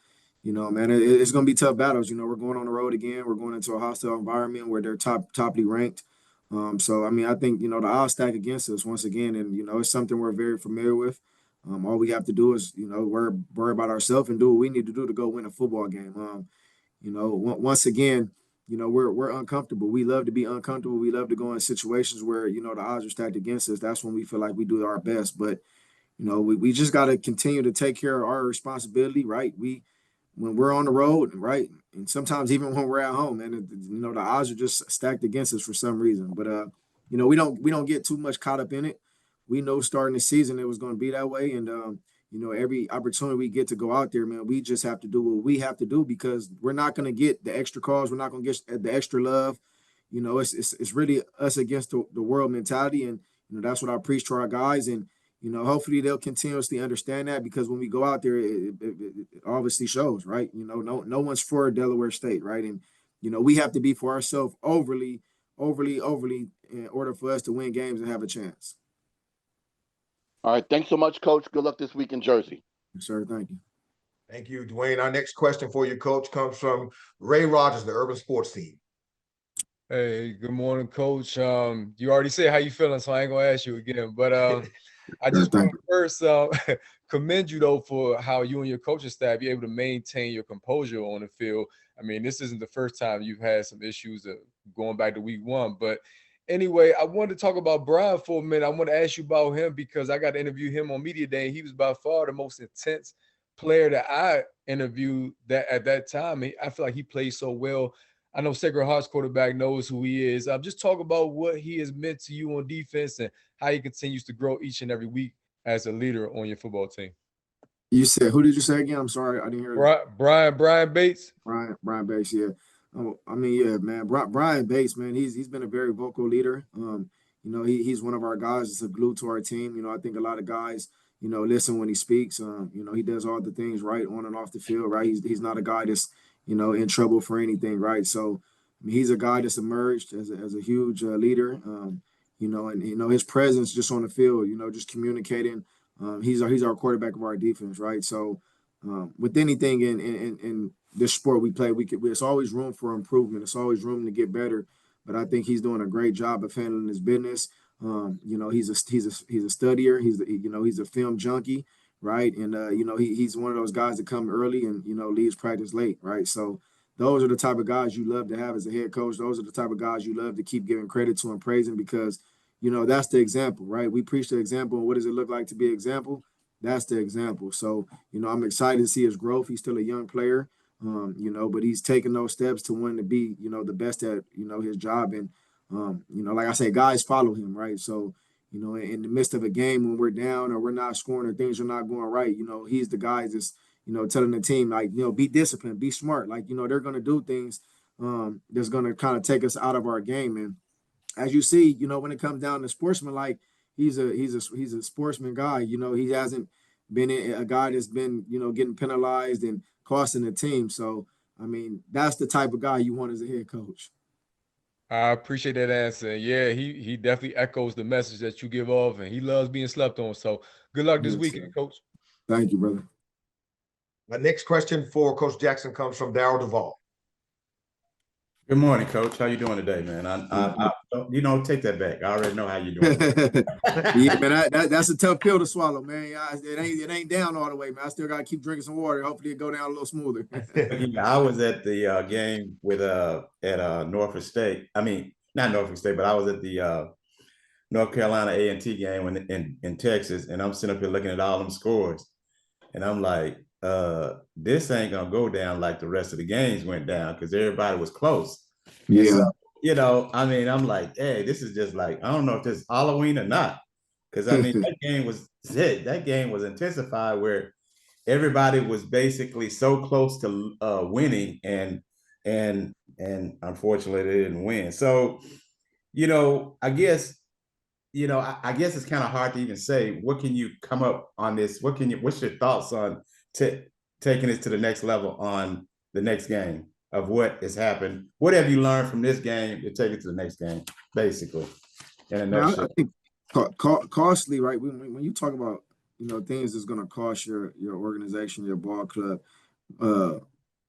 it's going to be tough battles. We're going on the road again. We're going into a hostile environment where they're toply ranked. So, I mean, I think, the odds stack against us once again, and, it's something we're very familiar with. All we have to do is, worry about ourselves and do what we need to do to go win a football game. Once again, we're uncomfortable. We love to be uncomfortable. We love to go in situations where, the odds are stacked against us. That's when we feel like we do our best. But, we just got to continue to take care of our responsibility, right? When we're on the road, right, and sometimes even when we're at home, and the odds are just stacked against us for some reason. But we don't get too much caught up in it. We know starting the season it was going to be that way, and every opportunity we get to go out there, man, we just have to do what we have to do because we're not going to get the extra calls. We're not going to get the extra love. It's really us against the world mentality, and that's what I preach to our guys, and hopefully they'll continuously understand that because when we go out there, it obviously shows, right? No one's for Delaware State, right? And we have to be for ourselves overly in order for us to win games and have a chance. All right. Thanks so much, Coach. Good luck this week in Jersey. Yes, sir. Thank you. Thank you, Dwayne. Our next question for you, Coach, comes from Ray Rogers, the Urban Sports Team. Hey, good morning, Coach. You already said how you feeling, so I ain't gonna ask you again. But I just want to first commend you though for how you and your coaching staff be able to maintain your composure on the field. I mean, this isn't the first time you've had some issues going back to week one, but anyway, I wanted to talk about Brian for a minute. I want to ask you about him because I got to interview him on Media Day. He was by far the most intense player that I interviewed at that time. I feel like he played so well. I know Sacred Heart's quarterback knows who he is. Just talk about what he has meant to you on defense and how he continues to grow each and every week as a leader on your football team. You said, who did you say again? I'm sorry, I didn't hear Brian Bates. Brian Bates, yeah. I mean, yeah, man. Brian Bates, man, he's been a very vocal leader. He's one of our guys that's a glue to our team. I think a lot of guys, listen when he speaks. He does all the things right on and off the field, right? He's not a guy that's, in trouble for anything, right? So he's a guy that's emerged as a huge leader, and his presence just on the field, just communicating. He's our quarterback of our defense, right? So with anything in this sport we play, it's always room for improvement. It's always room to get better. But I think he's doing a great job of handling his business. He's a studier. He's a film junkie, right? And he's one of those guys that come early and leaves practice late, right? So those are the type of guys you love to have as a head coach. Those are the type of guys you love to keep giving credit to and praising because that's the example, right? We preach the example, and what does it look like to be an example? That's the example. So I'm excited to see his growth. He's still a young player, but he's taking those steps to want to be the best at his job. And like I say, guys follow him, right? So, in the midst of a game when we're down or we're not scoring or things are not going right, he's the guy that's, telling the team, like, be disciplined, be smart. Like, they're going to do things that's going to kind of take us out of our game. And as you see, when it comes down to sportsman, like he's a sportsman guy. He hasn't been a guy that's been, getting penalized and costing the team. So, I mean, that's the type of guy you want as a head coach. I appreciate that answer. Yeah, he definitely echoes the message that you give off, and he loves being slept on. So good luck this weekend, Coach. Thank you, brother. My next question for Coach Jackson comes from Darryl Duvall. Good morning, Coach. How you doing today, man? Take that back. I already know how you're doing. Yeah, man, that's a tough pill to swallow, man. It ain't down all the way, man. I still gotta keep drinking some water. Hopefully, it go down a little smoother. I was at the game with at Norfolk State. I mean, not Norfolk State, but I was at the North Carolina A&T game in Texas, and I'm sitting up here looking at all them scores, and I'm like, this ain't gonna go down like the rest of the games went down because everybody was close. Yeah. So, I'm like, hey, this is just like, I don't know if this is Halloween or not. Because that game was intensified where everybody was basically so close to winning and unfortunately they didn't win. So, I guess it's kind of hard to even say, what can you come up on this? What's your thoughts on taking it to the next level on the next game of what has happened? What have you learned from this game to take it to the next game, basically? I think costly, right? When you talk about, things that's going to cost your organization, your ball club,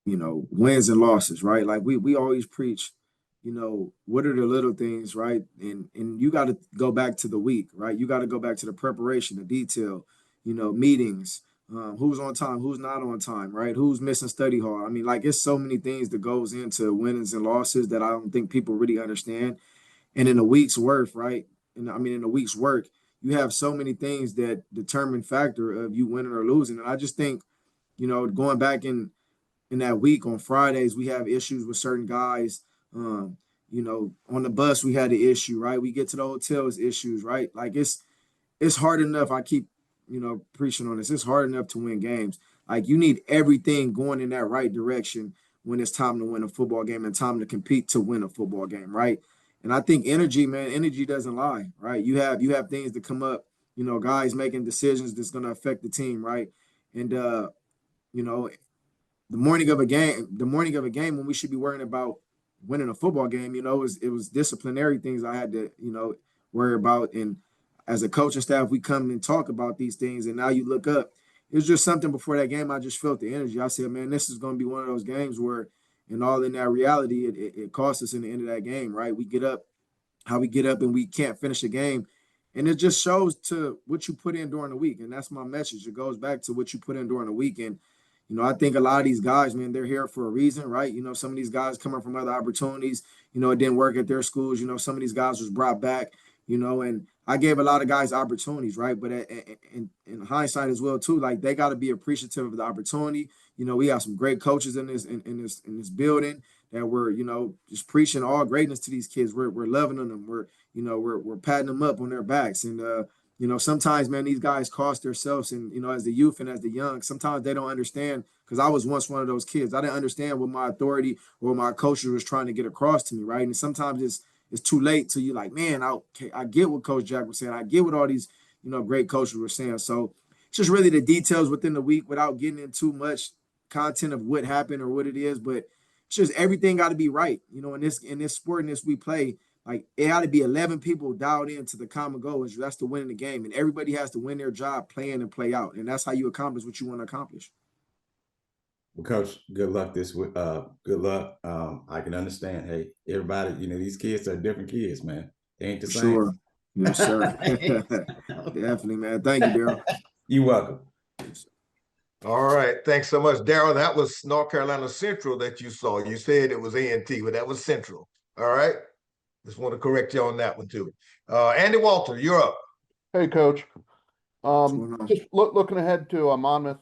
wins and losses, right? Like we always preach, what are the little things, right? And you got to go back to the week, right? You got to go back to the preparation, the detail, meetings, who's on time, who's not on time, right? Who's missing study hall. I mean, like it's so many things that goes into wins and losses that I don't think people really understand. And in a week's worth, right? And I mean, in a week's work, you have so many things that determine factor of you winning or losing. And I just think, going back in that week on Fridays, we have issues with certain guys. On the bus, we had the issue, right? We get to the hotels, issues, right? Like it's hard enough. I keep, preaching on this. It's hard enough to win games. Like you need everything going in that right direction when it's time to win a football game and time to compete to win a football game, right? And I think energy doesn't lie, right? You have things that come up, guys making decisions that's going to affect the team, right? And the morning of a game when we should be worrying about winning a football game, it was disciplinary things I had to, worry about. And as a coaching staff, we come and talk about these things. And now you look up, it was just something before that game. I just felt the energy. I said, man, this is going to be one of those games where, and all in that reality, it costs us in the end of that game, right? We get up and we can't finish a game. And it just shows to what you put in during the week. And that's my message. It goes back to what you put in during the week. And, I think a lot of these guys, man, they're here for a reason, right? Some of these guys coming from other opportunities, it didn't work at their schools. Some of these guys was brought back, and I gave a lot of guys opportunities, right? But in hindsight as well, too, like they got to be appreciative of the opportunity. We have some great coaches in this building that we're, just preaching all greatness to these kids. We're loving them. We're patting them up on their backs. And, sometimes, man, these guys cost themselves. And, as the youth and as the young, sometimes they don't understand, because I was once one of those kids. I didn't understand what my authority or my coaches was trying to get across to me, right? And sometimes it's too late till you like, man, I get what Coach Jack was saying. I get what all these, great coaches were saying. So, just really the details within the week without getting into much content of what happened or what it is. But it's just everything got to be right. You know, in this sport, in this we play, like it got to be 11 people dialed into the common goal. That's to win the game, and everybody has to win their job, play in and play out, and that's how you accomplish what you want to accomplish. Well, Coach, good luck this week. Good luck. I can understand. Hey, everybody, you know, these kids are different kids, man. They ain't the same. Sure. Yes, sir. Definitely, man. Thank you, Daryl. You're welcome. All right. Thanks so much, Daryl. That was North Carolina Central that you saw. You said it was A&T, but that was Central. All right. Just want to correct you on that one, too. Andy Walter, you're up. Hey, Coach. Just looking ahead to Monmouth,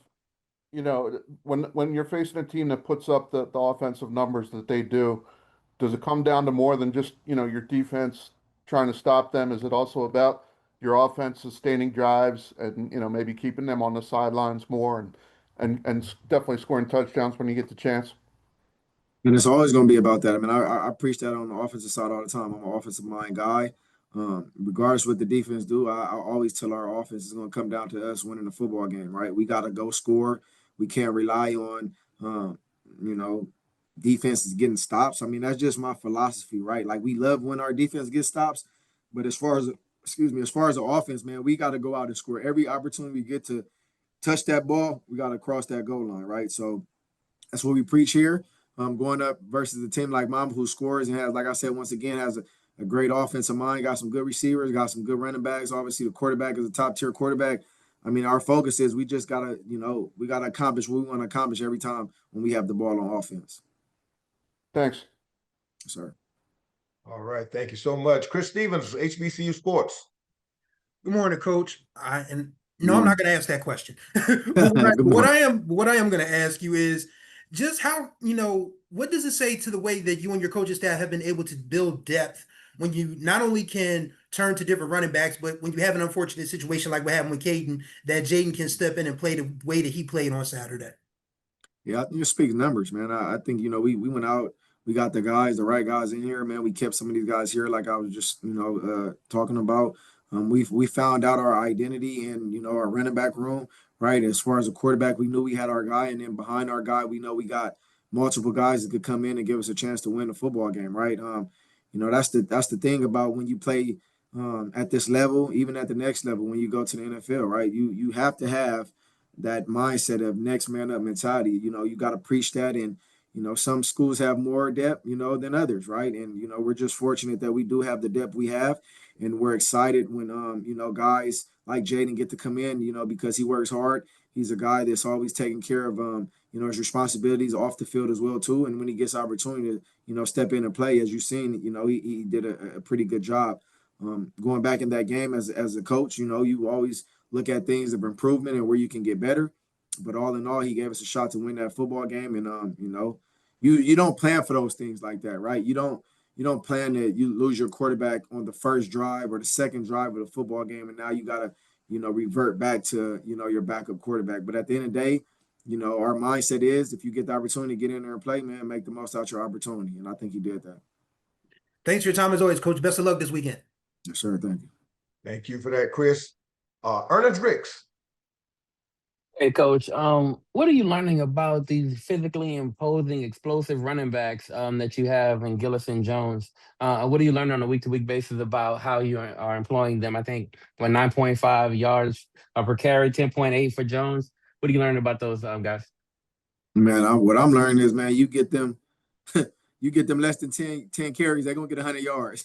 you know, when you're facing a team that puts up the offensive numbers that they do, does it come down to more than just, you know, your defense trying to stop them? Is it also about your offense sustaining drives and, you know, maybe keeping them on the sidelines more and definitely scoring touchdowns when you get the chance? And it's always going to be about that. I mean, I preach that on the offensive side all the time. I'm an offensive mind guy. Regardless what the defense do, I always tell our offense it's going to come down to us winning the football game, right? We got to go score. We can't rely on, you know, defense is getting stops. I mean, that's just my philosophy, right? Like we love when our defense gets stops, but as far as the offense, man, we got to go out and score every opportunity we get to touch that ball. We got to cross that goal line, right? So that's what we preach here. Going up versus a team like Mamba who scores and has, like I said, once again, has a great offensive mind, got some good receivers, got some good running backs. Obviously, the quarterback is a top-tier quarterback. I mean, our focus is we just got to, you know, we got to accomplish what we want to accomplish every time when we have the ball on offense. Thanks. Yes, sir. All right. Thank you so much. Chris Stevens, HBCU Sports. Good morning, Coach. I'm not going to ask that question. what I am going to ask you is just how, you know, what does it say to the way that you and your coaching staff have been able to build depth when you not only can turn to different running backs, but when you have an unfortunate situation like what happened with Caden, that Jaden can step in and play the way that he played on Saturday? Yeah, I think it speaks numbers, man. I think, you know, we went out, we got the right guys in here, man. We kept some of these guys here, like I was just, you know, talking about. We found out our identity in, you know, our running back room, right? As far as a quarterback, we knew we had our guy, and then behind our guy, we know we got multiple guys that could come in and give us a chance to win a football game, right? You know, that's the thing about when you play at this level, even at the next level, when you go to the NFL, right? You have to have that mindset of next man up mentality. You know, you got to preach that, and you know, some schools have more depth, you know, than others, right? And you know, we're just fortunate that we do have the depth we have, and we're excited when you know, guys like Jaden get to come in, you know, because he works hard. He's a guy that's always taking care of you know, his responsibilities off the field as well too. And when he gets opportunity to, you know, step in and play, as you've seen, you know, he did a pretty good job. Going back in that game as a coach, you know, you always look at things of improvement and where you can get better. But all in all, he gave us a shot to win that football game. And you know, you don't plan for those things like that, right? You don't plan that you lose your quarterback on the first drive or the second drive of the football game, and now you gotta, you know, revert back to, you know, your backup quarterback. But at the end of the day, you know, our mindset is if you get the opportunity to get in there and play, man, make the most out your opportunity. And I think he did that. Thanks for your time as always, Coach. Best of luck this weekend. Yes, sir. Thank you. Thank you for that, Chris. Ernest Ricks. Hey, Coach. What are you learning about these physically imposing, explosive running backs that you have in Gillis and Jones? What are you learning on a week-to-week basis about how you are employing them? I think 9.5 yards per carry, 10.8 for Jones. What are you learning about those guys? Man, what I'm learning is, man, you get them less than 10 carries, they're gonna get 100 yards.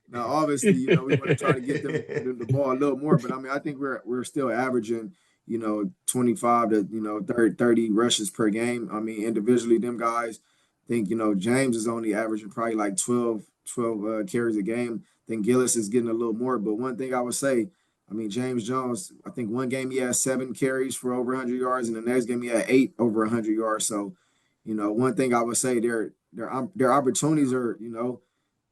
Now, obviously, you know, we want to try to get them the ball a little more, but I mean, I think we're still averaging, you know, 25 to, you know, 30 rushes per game. I mean, individually, them guys, I think, you know, James is only averaging probably like 12 carries a game. I think Gillis is getting a little more. But one thing I would say, I mean, James Jones, I think one game he had 7 carries for over 100 yards, and the next game he had 8 over 100 yards. So, you know, one thing I would say, their opportunities are, you know,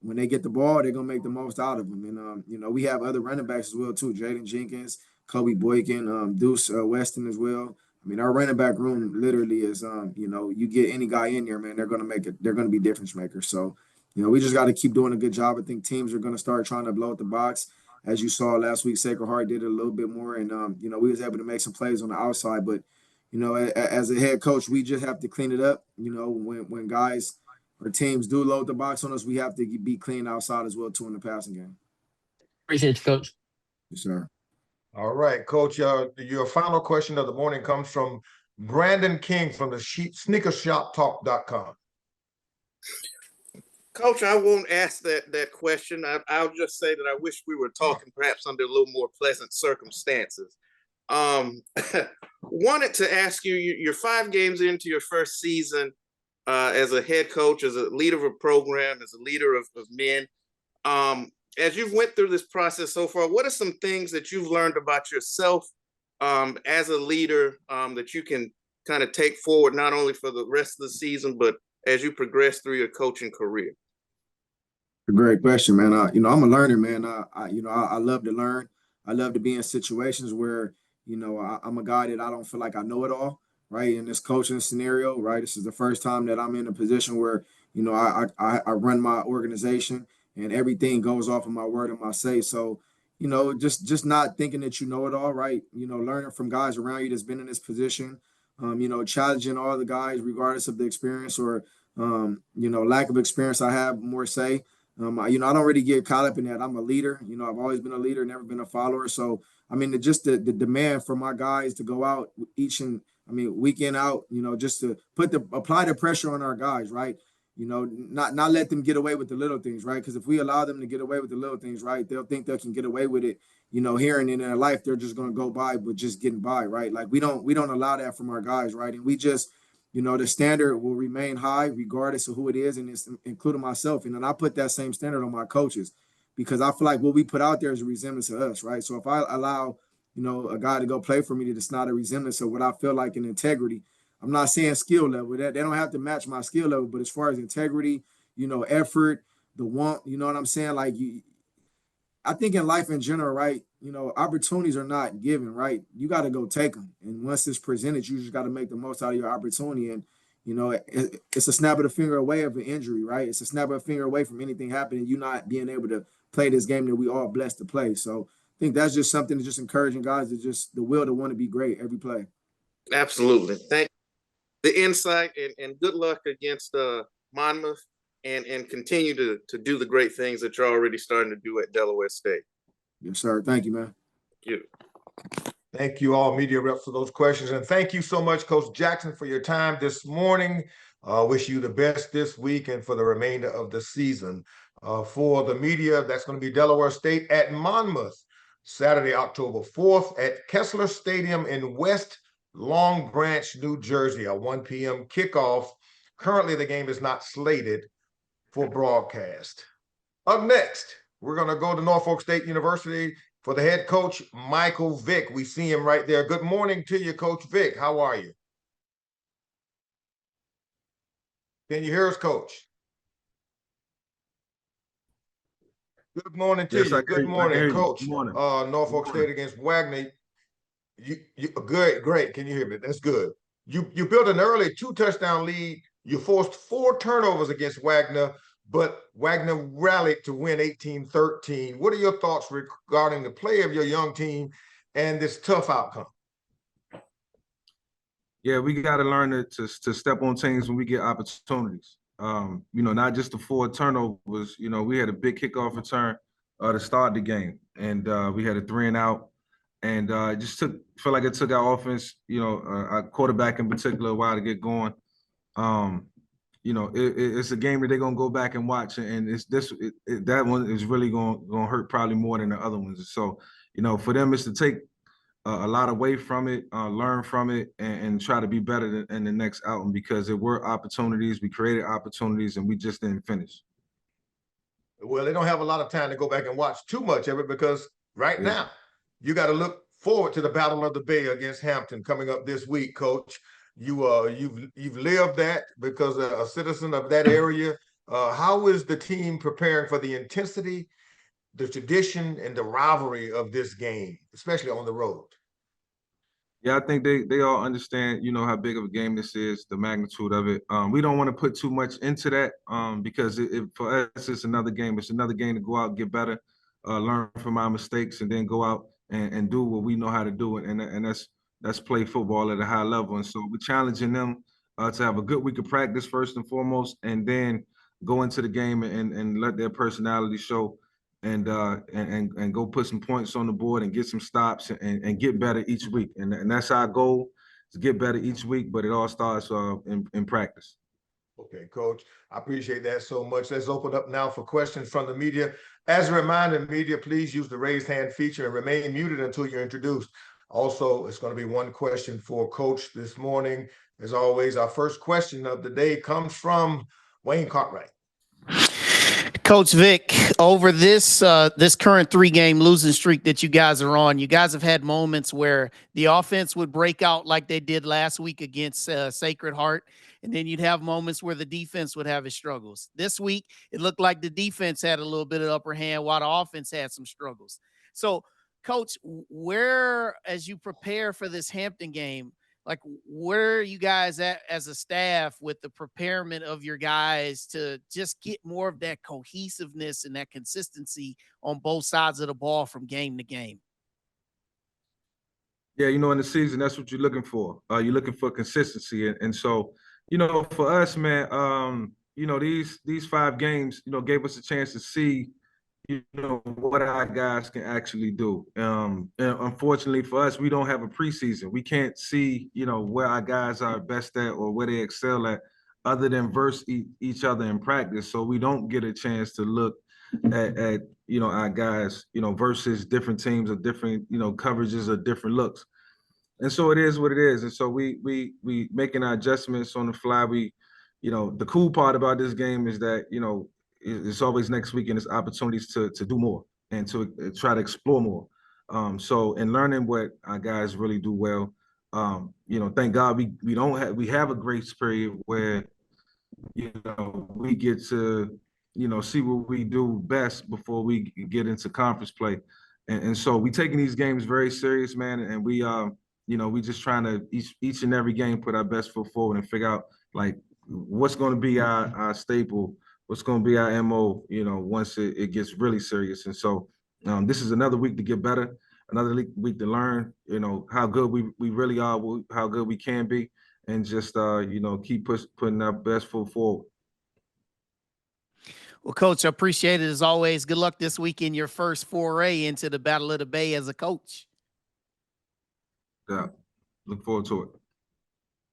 when they get the ball, they're gonna make the most out of them. And you know, we have other running backs as well too. Jaden Jenkins, Kobe Boykin, Deuce Weston as well. I mean, our running back room literally is, you know, you get any guy in there, man, they're gonna make it. They're gonna be difference makers. So, you know, we just got to keep doing a good job. I think teams are gonna start trying to blow up the box as you saw last week, Sacred Heart did it a little bit more, and you know, we was able to make some plays on the outside. But you know, as a head coach, we just have to clean it up. You know, when guys or teams do load the box on us, we have to be clean outside as well too in the passing game. Appreciate you, Coach. Yes, sir. All right, Coach. Your final question of the morning comes from Brandon King from the sneakershoptalk.com. Coach, I won't ask that question. I'll just say that I wish we were talking perhaps under a little more pleasant circumstances. Wanted to ask you, you're 5 games into your first season as a head coach, as a leader of a program, as a leader of men. As you've went through this process so far, what are some things that you've learned about yourself as a leader that you can kind of take forward, not only for the rest of the season, but as you progress through your coaching career? A great question, man. You know, I'm a learner, man. I love to learn. I love to be in situations where, you know, I'm a guy that I don't feel like I know it all, right? In this coaching scenario, right? This is the first time that I'm in a position where, you know, I run my organization and everything goes off of my word and my say. So, you know, just not thinking that you know it all, right? You know, learning from guys around you that's been in this position, you know, challenging all the guys regardless of the experience or, you know, lack of experience I have more say. You know, I don't really get caught up in that. I'm a leader. You know, I've always been a leader, never been a follower. So, I mean, just the demand for my guys to go out week in, out, you know, just to apply the pressure on our guys, right? You know, not let them get away with the little things, right? Because if we allow them to get away with the little things, right, they'll think they can get away with it, you know, here and in their life, they're just going to go by, but just getting by, right? Like we don't allow that from our guys, right? And we just, you know, the standard will remain high regardless of who it is, and it's including myself. And then I put that same standard on my coaches because I feel like what we put out there is a resemblance of us, right? So if I allow, you know, a guy to go play for me that's not a resemblance of what I feel like in integrity, I'm not saying skill level, that they don't have to match my skill level, but as far as integrity, you know, effort, the want, you know what I'm saying? Like I think in life in general, right, you know, opportunities are not given, right? You got to go take them. And once it's presented, you just got to make the most out of your opportunity. And, you know, it's a snap of the finger away of an injury, right? It's a snap of a finger away from anything happening, you not being able to play this game that we all blessed to play. So I think that's just something that's just encouraging guys to just the will to want to be great every play. Absolutely. Thank you. The insight and good luck against Monmouth and continue to do the great things that you're already starting to do at Delaware State. Yes, sir. Thank you, man. Thank you. Thank you all media reps for those questions. And thank you so much, Coach Jackson, for your time this morning. Wish you the best this week and for the remainder of the season. For the media, that's going to be Delaware State at Monmouth, Saturday, October 4th at Kessler Stadium in West Long Branch, New Jersey, a 1 p.m. kickoff. Currently, the game is not slated for broadcast. Up next, we're going to go to Norfolk State University for the head coach, Michael Vick. We see him right there. Good morning to you, Coach Vick. How are you? Can you hear us, Coach? Good morning to you. Good morning, Coach. Good morning. Norfolk State against Wagner. You good, great. Can you hear me? That's good. You built an early 2-touchdown lead. You forced 4 turnovers against Wagner, but Wagner rallied to win 18-13. What are your thoughts regarding the play of your young team and this tough outcome? Yeah, we got to learn to step on things when we get opportunities. You know, not just the 4 turnovers. You know, we had a big kickoff return to start the game, and we had a 3-and-out. And it just felt like it took our offense, you know, our quarterback in particular, a while to get going. You know, it's a game that they're gonna go back and watch, and that one is really gonna hurt probably more than the other ones. So, you know, for them, it's to take a lot away from it, learn from it, and try to be better in the next outing because there were opportunities, we created opportunities, and we just didn't finish. Well, they don't have a lot of time to go back and watch too much of it because now you got to look forward to the Battle of the Bay against Hampton coming up this week, Coach. You've lived that because a citizen of that area. How is the team preparing for the intensity, the tradition, and the rivalry of this game, especially on the road? Yeah, I think they all understand, you know, how big of a game this is, the magnitude of it. We don't want to put too much into that because for us, it's another game. It's another game to go out and get better. learn from our mistakes, and then go out and do what we know how to do, and that's play football at a high level. And so we're challenging them to have a good week of practice first and foremost, and then go into the game and let their personality show, and go put some points on the board and get some stops and get better each week. And that's our goal, to get better each week, but it all starts in practice. Okay, Coach, I appreciate that so much. Let's open up now for questions from the media. As a reminder, media, please use the raise hand feature and remain muted until you're introduced. Also, it's going to be one question for Coach this morning. As always, our first question of the day comes from Wayne Cartwright. Coach Vick, over this current 3-game losing streak that you guys are on, you guys have had moments where the offense would break out like they did last week against Sacred Heart, and then you'd have moments where the defense would have its struggles. This week, it looked like the defense had a little bit of upper hand while the offense had some struggles. So, Coach, where, as you prepare for this Hampton game, like, where are you guys at as a staff with the preparement of your guys to just get more of that cohesiveness and that consistency on both sides of the ball from game to game? Yeah, in the season, that's what you're looking for. You're looking for consistency. And so, for us, man, these 5 games, gave us a chance to see, what our guys can actually do. And unfortunately for us, we don't have a preseason. We can't see, where our guys are best at or where they excel at, other than versus each other in practice. So we don't get a chance to look at our guys, versus different teams or different, coverages or different looks. And so it is what it is. And so we making our adjustments on the fly. The cool part about this game is that, it's always next week, and it's opportunities to do more and to try to explore more. So in learning what our guys really do well, thank God we have a grace period where, we get to, see what we do best before we get into conference play. And so we taking these games very serious, man. And we just trying to each and every game put our best foot forward and figure out, like, what's going to be our staple, what's going to be our MO, once it gets really serious. And so this is another week to get better, another week to learn, how good we really are, how good we can be, and just, keep putting our best foot forward. Well, Coach, I appreciate it as always. Good luck this week in your first foray into the Battle of the Bay as a coach. Yeah, look forward to it.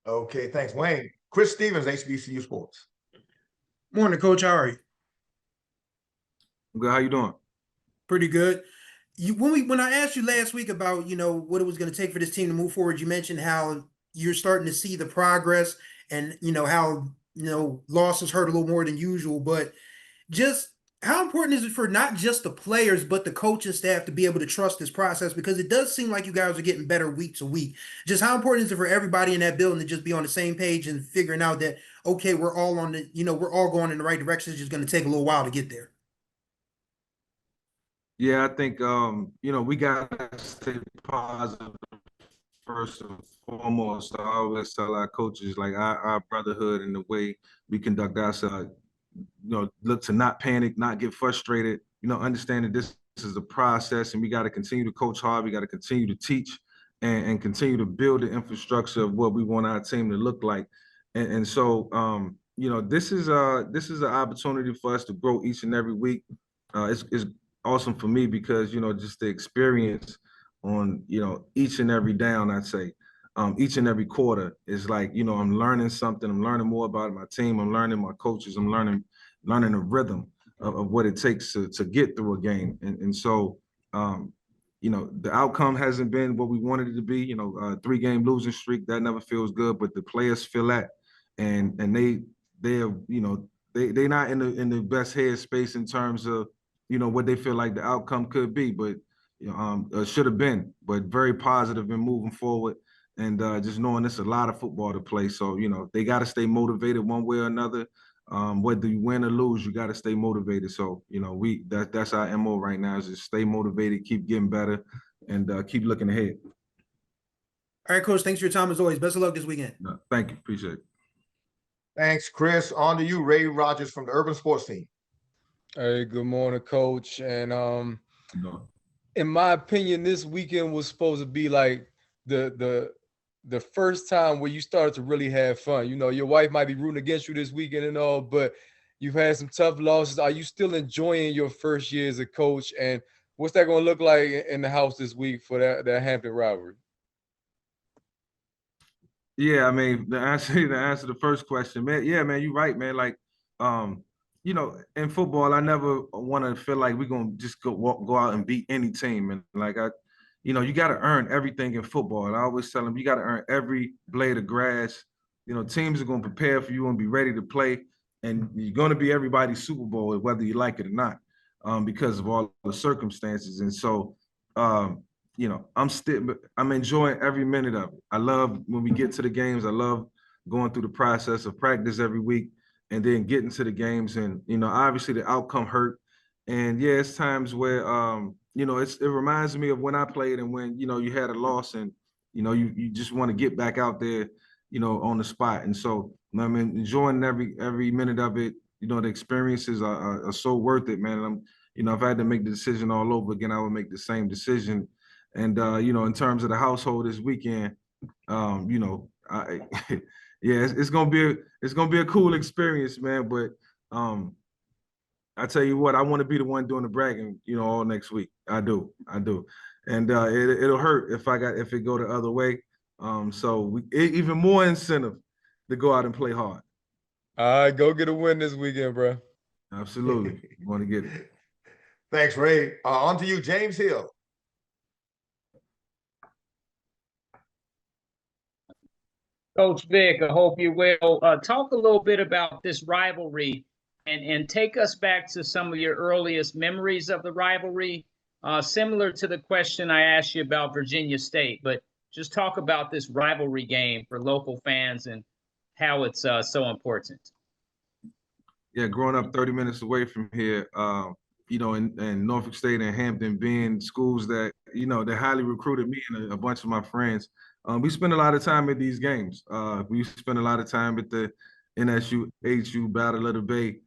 Okay, thanks, Wayne. Chris Stevens, HBCU Sports. Morning, Coach. How are you? Good. How you doing? Pretty good. When I asked you last week about, what it was going to take for this team to move forward, you mentioned how you're starting to see the progress and, how, losses hurt a little more than usual. But just how important is it for not just the players, but the coaching staff to be able to trust this process? Because it does seem like you guys are getting better week to week. Just how important is it for everybody in that building to just be on the same page and figuring out that, okay, we're all on the, we're all going in the right direction. It's just going to take a little while to get there. Yeah, I think, we got to stay positive first and foremost. I always tell our coaches, like, our brotherhood and the way we conduct ourselves, look to not panic, not get frustrated, understand that this is a process, and we got to continue to coach hard. We got to continue to teach and continue to build the infrastructure of what we want our team to look like. And so, this is an opportunity for us to grow each and every week. It's awesome for me because, just the experience on, each and every down, I'd say, each and every quarter is like, I'm learning something. I'm learning more about my team. I'm learning my coaches. I'm learning the rhythm of what it takes to get through a game. And so, the outcome hasn't been what we wanted it to be. 3-game losing streak, that never feels good, but the players feel that, and they're not in the best headspace in terms of, what they feel like the outcome could be, but should have been, but very positive in moving forward. And just knowing it's a lot of football to play. So, they got to stay motivated one way or another. Whether you win or lose, you got to stay motivated. So, that's our MO right now, is just stay motivated, keep getting better, and keep looking ahead. All right, Coach, thanks for your time as always. Best of luck this weekend. No, thank you. Appreciate it. Thanks, Chris. On to you, Ray Rogers from the Urban Sports Team. Hey, good morning, Coach. And You know, in my opinion, this weekend was supposed to be like the first time where you started to really have fun. You know, your wife might be rooting against you this weekend and all, but you've had some tough losses. Are you still enjoying your first year as a coach? And what's that going to look like in the house this week for that Hampton rivalry? Yeah, I mean, the answer to the first question, man. Yeah, man, you're right, man. Like, you know, in football, I never want to feel like we're gonna just go out and beat any team. And like you know, you got to earn everything in football. And I always tell them you got to earn every blade of grass. You know, teams are gonna prepare for you and be ready to play, and you're gonna be everybody's Super Bowl, whether you like it or not, because of all the circumstances. And so, you know, I'm enjoying every minute of it. I love when we get to the games. I love going through the process of practice every week and then getting to the games. And, you know, obviously the outcome hurt. And yeah, it's times where, you know, it reminds me of when I played and when, you know, you had a loss and, you know, you just want to get back out there, you know, on the spot. And so I'm enjoying every minute of it. You know, the experiences are so worth it, man. And you know, if I had to make the decision all over again, I would make the same decision. And you know, in terms of the household this weekend, you know, yeah, it's gonna be a cool experience, man. But I tell you what, I want to be the one doing the bragging, you know, all next week. I do, and it'll hurt if it go the other way. So even more incentive to go out and play hard. All right, go get a win this weekend, bro. Absolutely, want to get it. Thanks, Ray. On to you, James Hill. Coach Vick, I hope you will. Talk a little bit about this rivalry and take us back to some of your earliest memories of the rivalry, similar to the question I asked you about Virginia State, but just talk about this rivalry game for local fans and how it's so important. Yeah, growing up 30 minutes away from here, you know, in Norfolk State and Hampton being schools that, you know, that highly recruited me and a bunch of my friends. We spend a lot of time at these games. We spend a lot of time at the NSU, HU, Battle of the Bay,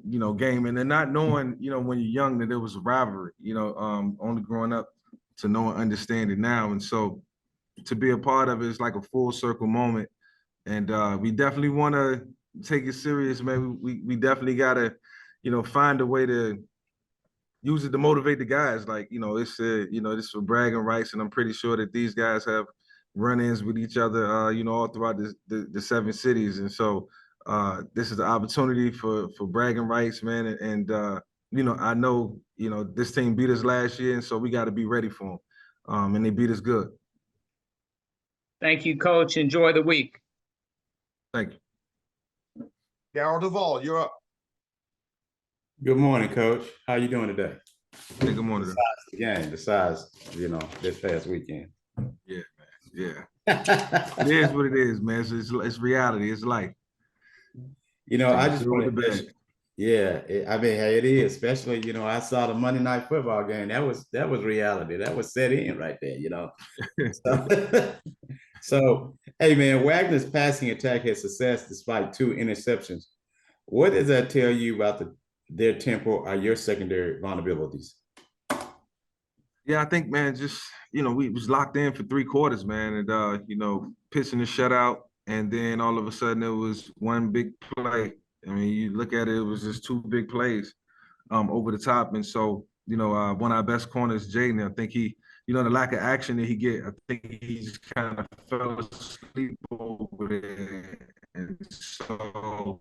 you know, game. And then not knowing, you know, when you're young that there was a rivalry, you know, only growing up to know and understand it now. And so to be a part of it is like a full circle moment. And we definitely want to take it serious, man. We definitely got to, you know, find a way to use it to motivate the guys. Like, you know, it's you know, this for bragging rights, and I'm pretty sure that these guys have run-ins with each other, you know, all throughout the 7 cities. And so this is the opportunity for bragging rights, man. And you know, I know, you know, this team beat us last year, and so we got to be ready for them. And they beat us good. Thank you, Coach. Enjoy the week. Thank you. Darryl Duvall, you're up. Good morning, Coach. How you doing today? Hey, good morning. Besides, you know, this past weekend. Yeah, man. Yeah. It is what it is, man. It's reality. It's life. You know, I just want want to, yeah. I mean, hey, it is. Especially, you know, I saw the Monday Night Football game. That was reality. That was set in right there. You know. So, hey, man, Wagner's passing attack had success despite 2 interceptions. What does that tell you about their tempo or your secondary vulnerabilities? Yeah, I think, man, just, you know, we was locked in for 3 quarters, man, and you know, pitching the shutout, and then all of a sudden it was one big play. I mean, you look at it, it was just 2 big plays over the top, and so, you know, one of our best corners, Jaden, I think he, you know, the lack of action that he get, I think he just kind of fell asleep over there, and so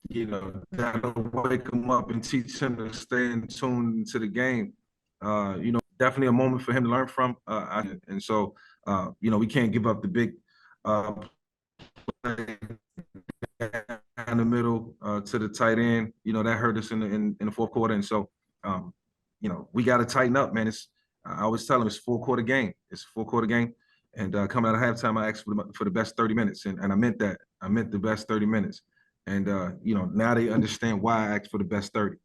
you know, that'll wake him up and teach him to stay in tune to the game. You know, definitely a moment for him to learn from. And so, you know, we can't give up the big play in the middle to the tight end. You know, that hurt us in the 4th quarter. And so, you know, we got to tighten up, man. I always tell them it's a 4-quarter game. It's a 4-quarter game. And coming out of halftime, I asked for the best 30 minutes. And I meant that. I meant the best 30 minutes. And, you know, now they understand why I asked for the best 30.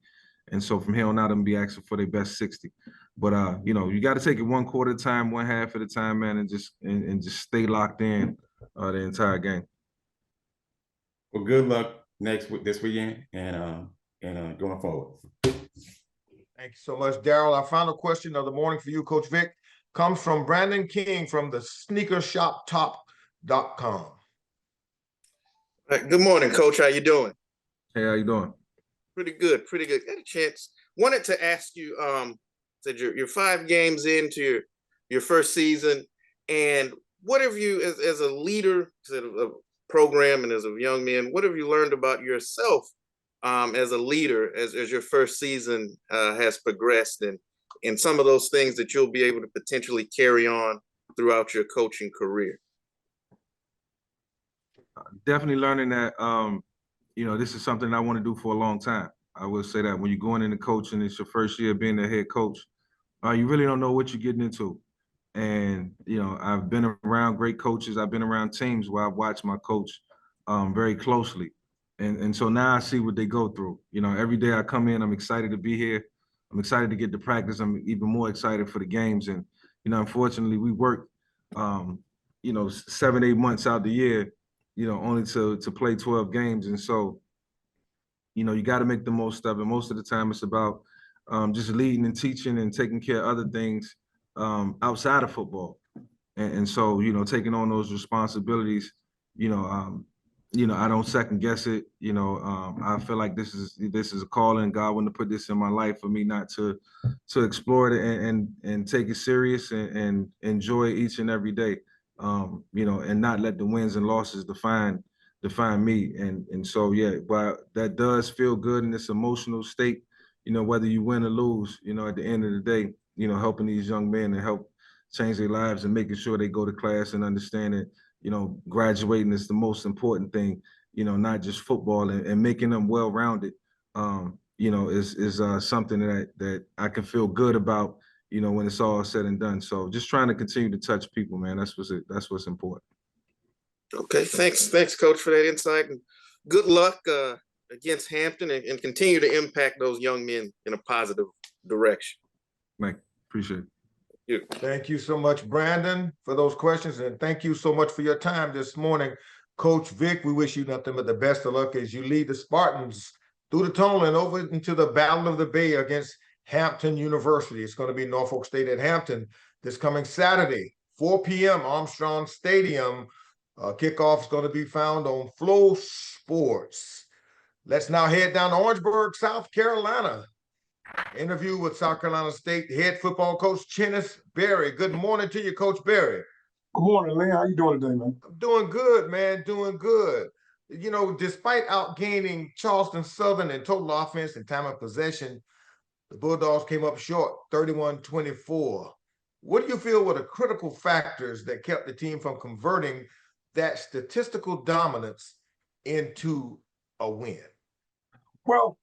And so from here on out, I'm going to be asking for their best 60. But, you know, you got to take it 1 quarter at a time, 1 half at a time, man, and just stay locked in the entire game. Well, good luck this weekend. And and going forward. Thank you so much, Daryl. Our final question of the morning for you, Coach Vick, comes from Brandon King from the sneakershoptop.com. Good morning, Coach. How you doing? Hey, how you doing? Pretty good, pretty good. Got a chance. Wanted to ask you, said you're 5 games into your first season, and what have you, as a leader of a program and as a young man, what have you learned about yourself as a leader as your first season has progressed, and some of those things that you'll be able to potentially carry on throughout your coaching career? Definitely learning that, this is something I want to do for a long time. I will say that when you're going into coaching, it's your first year being the head coach. You really don't know what you're getting into. And, I've been around great coaches. I've been around teams where I've watched my coach very closely. And so now I see what they go through. Every day I come in, I'm excited to be here. I'm excited to get to practice. I'm even more excited for the games. And, unfortunately, we work, 7-8 months out the year, only to play 12 games. And so, you got to make the most of it. Most of the time it's about just leading and teaching and taking care of other things outside of football. And so, taking on those responsibilities, I don't second guess it. I feel like this is a calling. God wouldn't have put this in my life for me not to explore it and take it serious and enjoy each and every day. And not let the wins and losses define me. And so, yeah, but that does feel good in this emotional state, whether you win or lose, at the end of the day, helping these young men and help change their lives and making sure they go to class and understand that, graduating is the most important thing, not just football, and making them well-rounded, is something that I can feel good about, when it's all said and done. So just trying to continue to touch people, man. That's what's important. Okay, thanks, Coach, for that insight, and good luck against Hampton, and continue to impact those young men in a positive direction. Mike, appreciate it. Thank you so much, Brandon, for those questions, and thank you so much for your time this morning, Coach Vick. We wish you nothing but the best of luck as you lead the Spartans through the tunnel and over into the Battle of the Bay against Hampton University. It's going to be Norfolk State at Hampton this coming Saturday, 4 p.m. Armstrong Stadium. Kickoff is going to be found on Flow Sports. Let's now head down to Orangeburg, South Carolina. Interview with South Carolina State head football coach Chennis Berry. Good morning to you, Coach Berry. Good morning, Lynn. How you doing today, man? I'm doing good, man. Doing good. Despite outgaining Charleston Southern in total offense and time of possession, the Bulldogs came up short, 31-24. What do you feel were the critical factors that kept the team from converting that statistical dominance into a win? Well,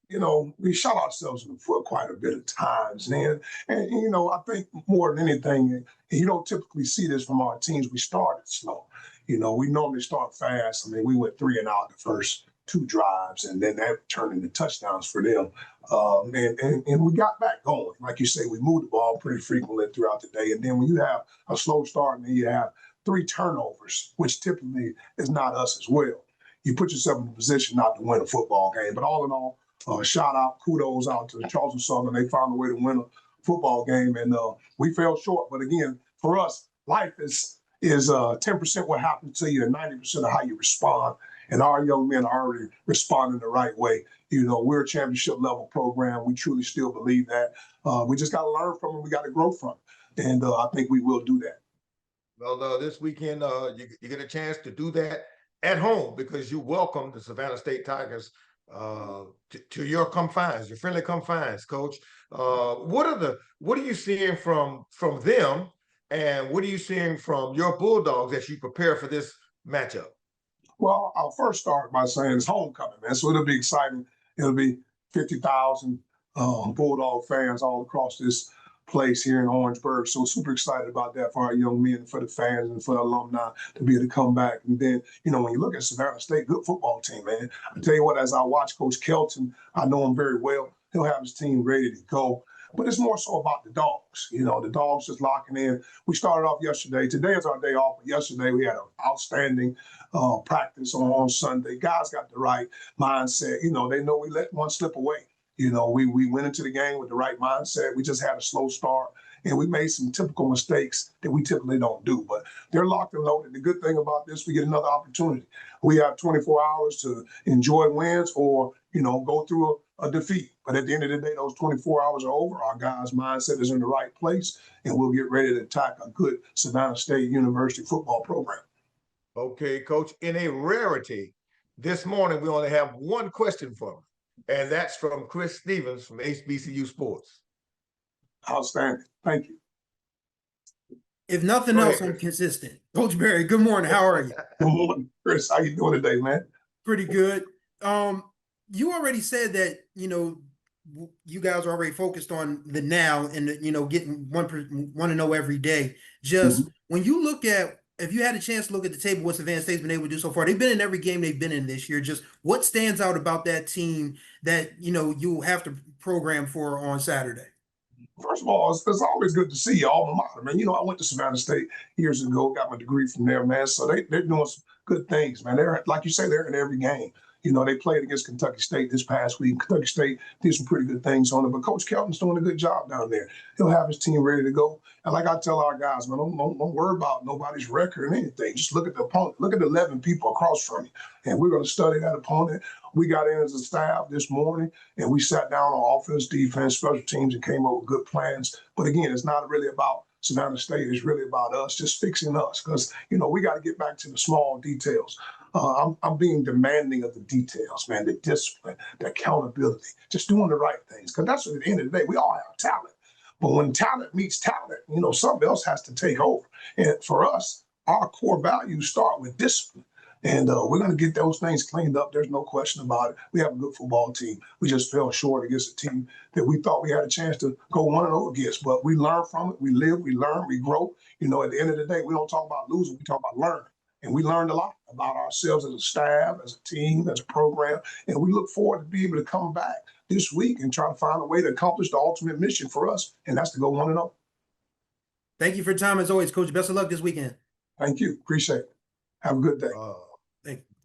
we shot ourselves in the foot quite a bit of times, man. And I think more than anything, you don't typically see this from our teams. We started slow. We normally start fast. I mean, we went 3 and out the first 2 drives, and then that turned into touchdowns for them. And we got back going. Like you say, we moved the ball pretty frequently throughout the day. And then when you have a slow start and then you have 3 turnovers, which typically is not us as well, you put yourself in a position not to win a football game. But all in all, shout out, kudos out to Charleston Southern. They found a way to win a football game, and we fell short. But again, for us, life is 10% what happens to you and 90% of how you respond. And our young men are already responding the right way. We're a championship level program. We truly still believe that. We just got to learn from it. We got to grow from it. And I think we will do that. Well, this weekend, you get a chance to do that at home because you welcome the Savannah State Tigers to your confines, your friendly confines, Coach. What are you seeing from them, and what are you seeing from your Bulldogs as you prepare for this matchup? Well, I'll first start by saying it's homecoming, man. So it'll be exciting. It'll be 50,000 Bulldog fans all across this place here in Orangeburg. So super excited about that for our young men, for the fans, and for the alumni to be able to come back. And then, when you look at Savannah State, good football team, man. I tell you what, as I watch Coach Kelton, I know him very well. He'll have his team ready to go. but it's more so about the dogs. You know, the dogs just locking in. We started off yesterday. Today is our day off, but yesterday we had an outstanding practice on Sunday. Guys got the right mindset. You know, they know we let one slip away. You know, we went into the game with the right mindset. We just had a slow start, and we made some typical mistakes that we typically don't do. But they're locked and loaded. The good thing about this, we get another opportunity. We have 24 hours to enjoy wins or, you know, go through a defeat. But at the end of the day, those 24 hours are over. Our guys' mindset is in the right place, and we'll get ready to attack a good Savannah State University football program. Okay, Coach, in a rarity, this morning we only have one question for him, and that's from Chris Stevens from HBCU Sports. Outstanding. Thank you. If nothing else, I'm consistent. Coach Barry, good morning. How are you? Good morning, Chris. How you doing today, man? Pretty good. You already said that, you know, you guys are already focused on the now and, you know, getting 1-0 every day. Just when you look at, if you had a chance to look at the table, what Savannah State's been able to do so far, they've been in every game they've been in this year. Just what stands out about that team that, you know, you have to program for on Saturday? First of all, it's always good to see your alma mater, man. You know, I went to Savannah State years ago, got my degree from there, man. So they're doing some good things, man. They're, like you say, they're in every game. You know, they played against Kentucky State this past week. Kentucky State did some pretty good things on it, but Coach Kelton's doing a good job down there. He'll have his team ready to go. And like I tell our guys, man, don't worry about nobody's record or anything. Just look at the opponent. Look at the 11 people across from you. And we're going to study that opponent. We got in as a staff this morning, and we sat down on offense, defense, special teams, and came up with good plans. But again, it's not really about Savannah State. It's really about us, just fixing us, because, you know, we got to get back to the small details. I'm being demanding of the details, man, the discipline, the accountability, just doing the right things. Because that's what, at the end of the day, we all have talent. But when talent meets talent, you know, something else has to take over. And for us, our core values start with discipline. And we're going to get those things cleaned up. There's no question about it. We have a good football team. We just fell short against a team that we thought we had a chance to go 1-0 against. But we learn from it. We live, we learn, we grow. You know, at the end of the day, we don't talk about losing. We talk about learning. And we learned a lot about ourselves as a staff, as a team, as a program. And we look forward to being able to come back this week and try to find a way to accomplish the ultimate mission for us. And that's to go 1-0. Thank you for your time as always, Coach. Best of luck this weekend. Thank you. Appreciate it. Have a good day.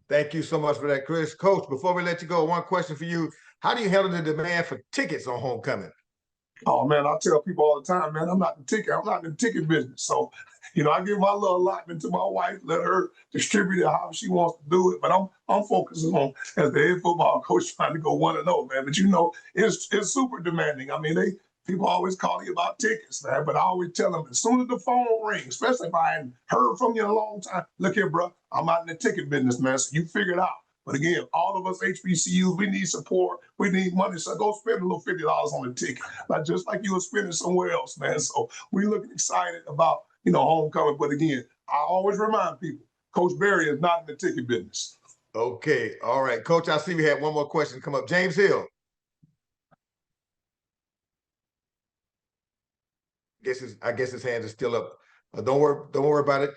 Thank you so much for that, Chris. Coach, before we let you go, one question for you. How do you handle the demand for tickets on homecoming? Oh, man, I tell people all the time, man, I'm not in the ticket business. So, you know, I give my little allotment to my wife, let her distribute it how she wants to do it. But I'm focusing on, as the head football coach, trying to go 1-0, man. But, you know, it's super demanding. I mean, people always call you about tickets, man. But I always tell them, as soon as the phone rings, especially if I hadn't heard from you in a long time, look here, bro, I'm out in the ticket business, man. So you figure it out. But again, all of us HBCUs, we need support. We need money. So go spend a little $50 on the ticket, like just like you were spending somewhere else, man. So we looking excited about, you know, homecoming. But again, I always remind people, Coach Barry is not in the ticket business. Okay. All right. Coach, I see we had one more question come up. James Hill. I guess his hand is still up. Don't worry about it.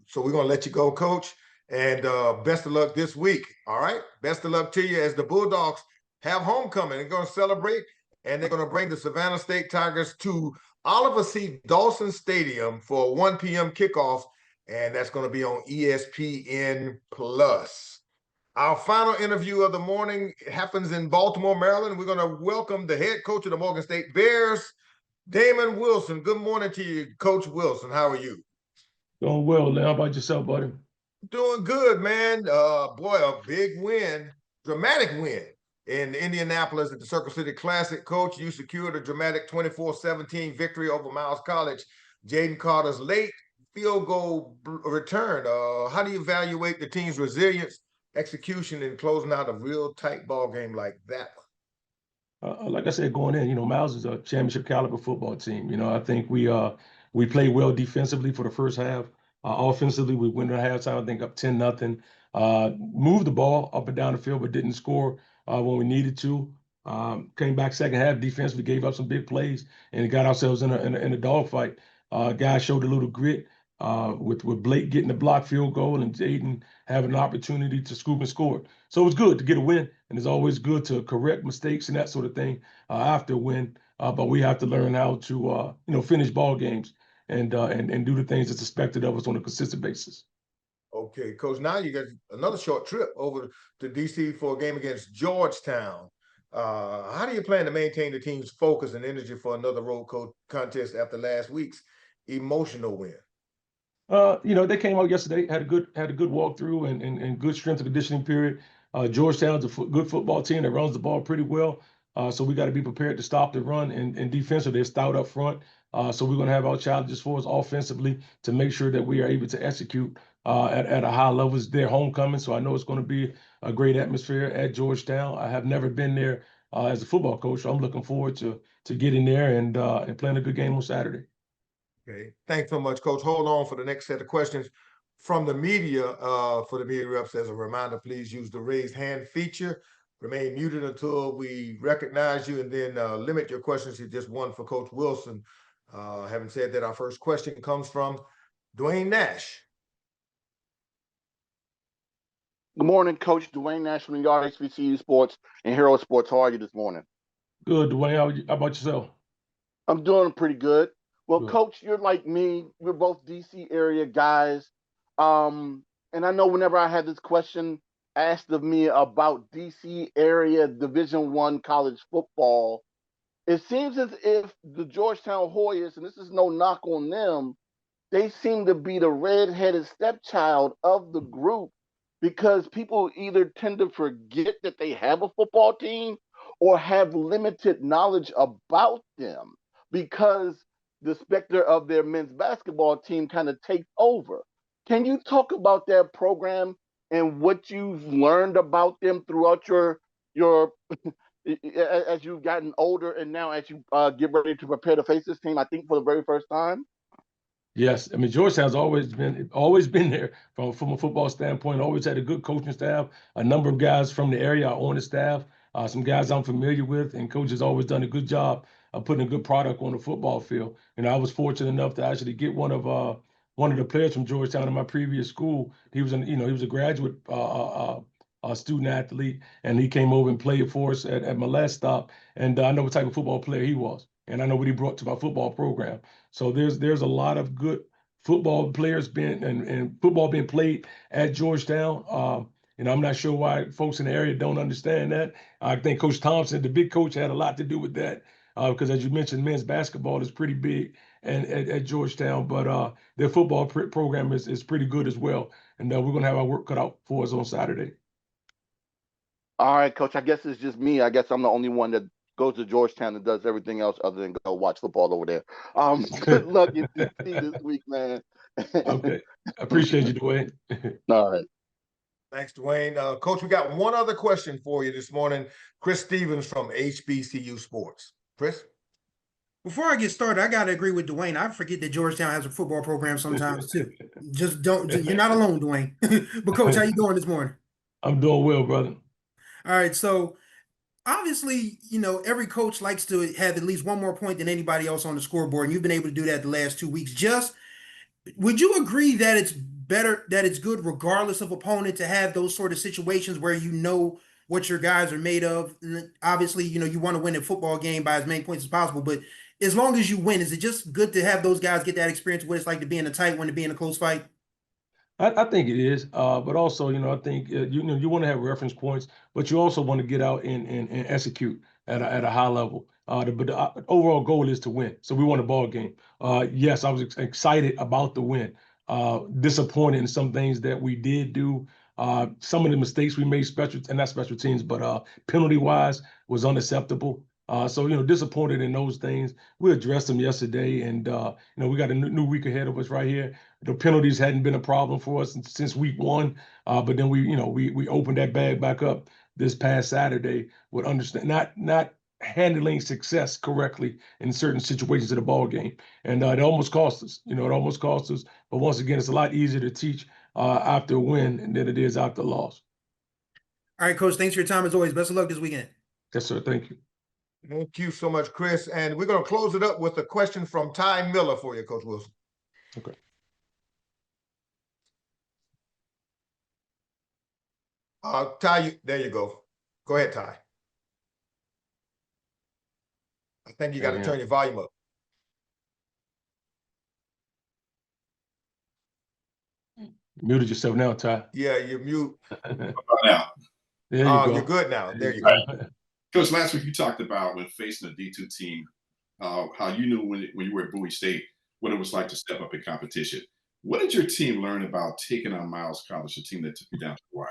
So we're gonna let you go, Coach. And best of luck this week. All right. Best of luck to you as the Bulldogs have homecoming. They're going to celebrate, and they're going to bring the Savannah State Tigers to Oliver C. Dawson Stadium for a 1 p.m. kickoff, and that's going to be on ESPN Plus. Our final interview of the morning happens in Baltimore, Maryland. We're going to welcome the head coach of the Morgan State Bears, Damon Wilson. Good morning to you, Coach Wilson. How are you? Doing well, Lynn. How about yourself, buddy? Doing good, man. Boy, a big win, dramatic win in Indianapolis at the Circle City Classic. Coach, you secured a dramatic 24-17 victory over Miles College. Jaden Carter's late field goal return. How do you evaluate the team's resilience, execution, and closing out a real tight ball game like that one? Like I said, going in, you know, Miles is a championship caliber football team. You know, I think we played well defensively for the first half. Offensively, we went at halftime, I think, up 10-0. Moved the ball up and down the field, but didn't score when we needed to. Came back second half defense. We gave up some big plays and got ourselves in a dogfight. Guys showed a little grit. with Blake getting the block field goal and Jaden having an opportunity to scoop and score. So it was good to get a win, and it's always good to correct mistakes and that sort of thing after a win. But we have to learn how to finish ball games and do the things that's expected of us on a consistent basis. Okay, Coach, now you got another short trip over to DC for a game against Georgetown. How do you plan to maintain the team's focus and energy for another road contest after last week's emotional win? They came out yesterday, had a good walkthrough and good strength and conditioning period. Georgetown's a good football team that runs the ball pretty well. So we got to be prepared to stop the run and defensively, they're stout up front. So we're going to have our challenges for us offensively to make sure that we are able to execute at a high level. It's their homecoming, so I know it's going to be a great atmosphere at Georgetown. I have never been there as a football coach, so I'm looking forward to getting there and playing a good game on Saturday. Okay, thanks so much, Coach. Hold on for the next set of questions from the media. For the media reps, as a reminder, please use the raise hand feature. Remain muted until we recognize you, and then limit your questions to just one for Coach Wilson. Having said that, our first question comes from Dwayne Nash. Good morning, Coach. Dwayne Nash from New York HBCU Sports and Hero Sports. How are you this morning? Good, Dwayne. How about yourself? I'm doing pretty good. Well, Good. Coach, you're like me. We're both DC area guys. And I know whenever I had this question asked of me about DC area Division I college football, it seems as if the Georgetown Hoyas, and this is no knock on them, they seem to be the red-headed stepchild of the group, because people either tend to forget that they have a football team or have limited knowledge about them because the specter of their men's basketball team kind of takes over. Can you talk about that program and what you've learned about them throughout your as you've gotten older and now as you get ready to prepare to face this team, I think for the very first time? Yes, I mean Georgetown's always been there from a football standpoint. Always had a good coaching staff. A number of guys from the area are on the staff. Some guys I'm familiar with, and coach has always done a good job of putting a good product on the football field. I was fortunate enough to actually get one of the players from Georgetown in my previous school. He was he was a graduate student athlete, and he came over and played for us at my last stop. And I know what type of football player he was, and I know what he brought to my football program. So there's a lot of good football players and football being played at Georgetown. I'm not sure why folks in the area don't understand that. I think Coach Thompson, the big coach, had a lot to do with that because, as you mentioned, men's basketball is pretty big at Georgetown, but their football program is pretty good as well. And we're going to have our work cut out for us on Saturday. All right, Coach, I guess it's just me. I guess I'm the only one that goes to Georgetown and does everything else other than go watch football over there. Good luck in DC this week, man. Okay. I appreciate you, Dwayne. All right. Thanks, Dwayne. Coach, we got one other question for you this morning. Chris Stevens from HBCU Sports. Chris? Before I get started, I got to agree with Dwayne. I forget that Georgetown has a football program sometimes too. You're not alone, Dwayne. But Coach, how you doing this morning? I'm doing well, brother. All right, so obviously, every coach likes to have at least one more point than anybody else on the scoreboard, and you've been able to do that the last 2 weeks. Would you agree that it's better, that it's good regardless of opponent to have those sort of situations where you know what your guys are made of? And obviously, you want to win a football game by as many points as possible, but as long as you win, is it just good to have those guys get that experience of what it's like to be in a tight one, to be in a close fight? I think it is, but also, I think you want to have reference points, but you also want to get out and execute at a high level. But the overall goal is to win. So we won a ball game. Yes, I was excited about the win. Disappointed in some things that we did do. Some of the mistakes we made, not special teams, but penalty wise was unacceptable. So disappointed in those things. We addressed them yesterday, and we got a new week ahead of us right here. The penalties hadn't been a problem for us since week 1, but then we opened that bag back up this past Saturday with not handling success correctly in certain situations of the ball game, and it almost cost us. It almost cost us. But once again, it's a lot easier to teach after a win than it is after a loss. All right, Coach. Thanks for your time as always. Best of luck this weekend. Yes, sir. Thank you. Thank you so much, Chris. And we're going to close it up with a question from Ty Miller for you, Coach Wilson. Okay. Ty, there you go. Go ahead, Ty. I think you got to turn your volume up. Muted yourself now, Ty. Yeah, you're mute. Now. There you go. You're good now. There you go. Coach, last week you talked about when facing a D2 team, how you knew when you were at Bowie State what it was like to step up in competition. What did your team learn about taking on Miles College, the team that took you down to the wire?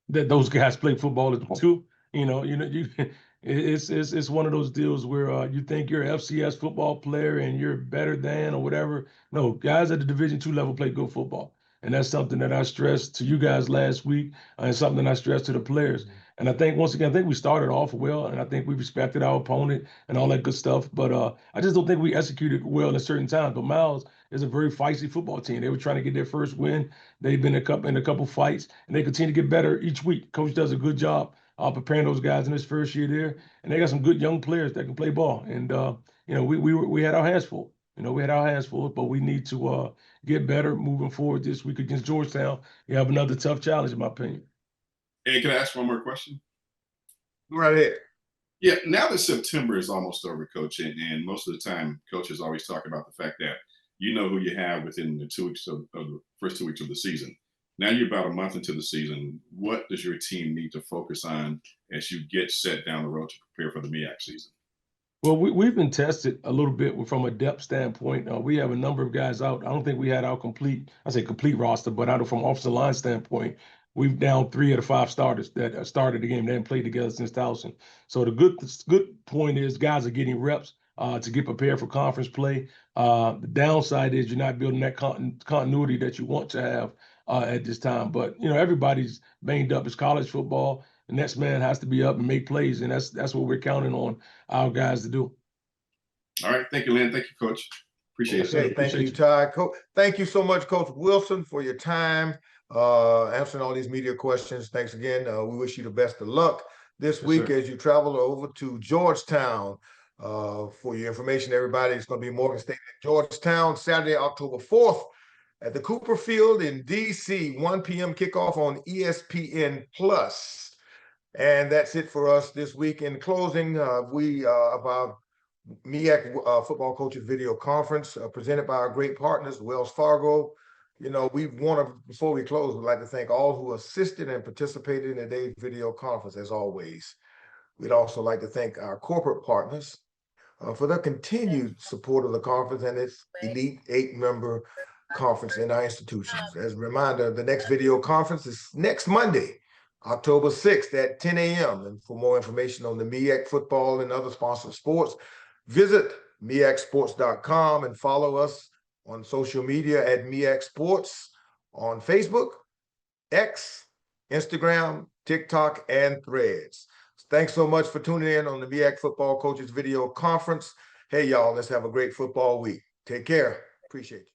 That those guys play football too. It's one of those deals where you think you're an FCS football player and you're better than or whatever. No, guys at the Division II level play good football. And that's something that I stressed to you guys last week and something I stressed to the players. And I think, once again, I think we started off well, and I think we respected our opponent and all that good stuff. But I just don't think we executed well at certain times. But Miles is a very feisty football team. They were trying to get their first win. They've been in a couple fights, and they continue to get better each week. Coach does a good job preparing those guys in his first year there, and they got some good young players that can play ball. And we had our hands full. We had our hands full, but we need to get better moving forward this week against Georgetown. You have another tough challenge, in my opinion. And can I ask one more question? Go right ahead. Yeah, now that September is almost over, Coach, and most of the time coaches always talk about the fact that you know who you have within the 2 weeks of the first 2 weeks of the season. Now you're about a month into the season. What does your team need to focus on as you get set down the road to prepare for the MEAC season? Well, we've been tested a little bit from a depth standpoint. We have a number of guys out. I don't think we had our complete roster, but from offensive line standpoint, we've down 3 of the 5 starters that started the game. They haven't played together since Towson. So the good point is guys are getting reps to get prepared for conference play. The downside is you're not building that continuity that you want to have at this time. But everybody's banged up. It's college football. The next man has to be up and make plays, and that's what we're counting on our guys to do. All right. Thank you, Lynn. Thank you, Coach. Appreciate it. Okay, thank you, Ty. Thank you so much, Coach Wilson, for your time answering all these media questions. Thanks again. We wish you the best of luck this week as you travel over to Georgetown. For your information, everybody, it's going to be Morgan State at Georgetown, Saturday, October 4th at the Cooper Field in DC, 1 p.m. kickoff on ESPN+. And that's it for us this week. In closing, about MEAC Football Coaches Video Conference presented by our great partners, Wells Fargo. Before we close, we'd like to thank all who assisted and participated in today's video conference, as always. We'd also like to thank our corporate partners for their continued support of the conference and its elite 8-member conference in our institutions. As a reminder, the next video conference is next Monday, October 6th at 10 a.m. And for more information on the MEAC football and other sponsored sports, visit MEACsports.com and follow us on social media at MEAC Sports on Facebook, X, Instagram, TikTok, and Threads. Thanks so much for tuning in on the MEAC Football Coaches Video Conference. Hey, y'all, let's have a great football week. Take care. Appreciate you.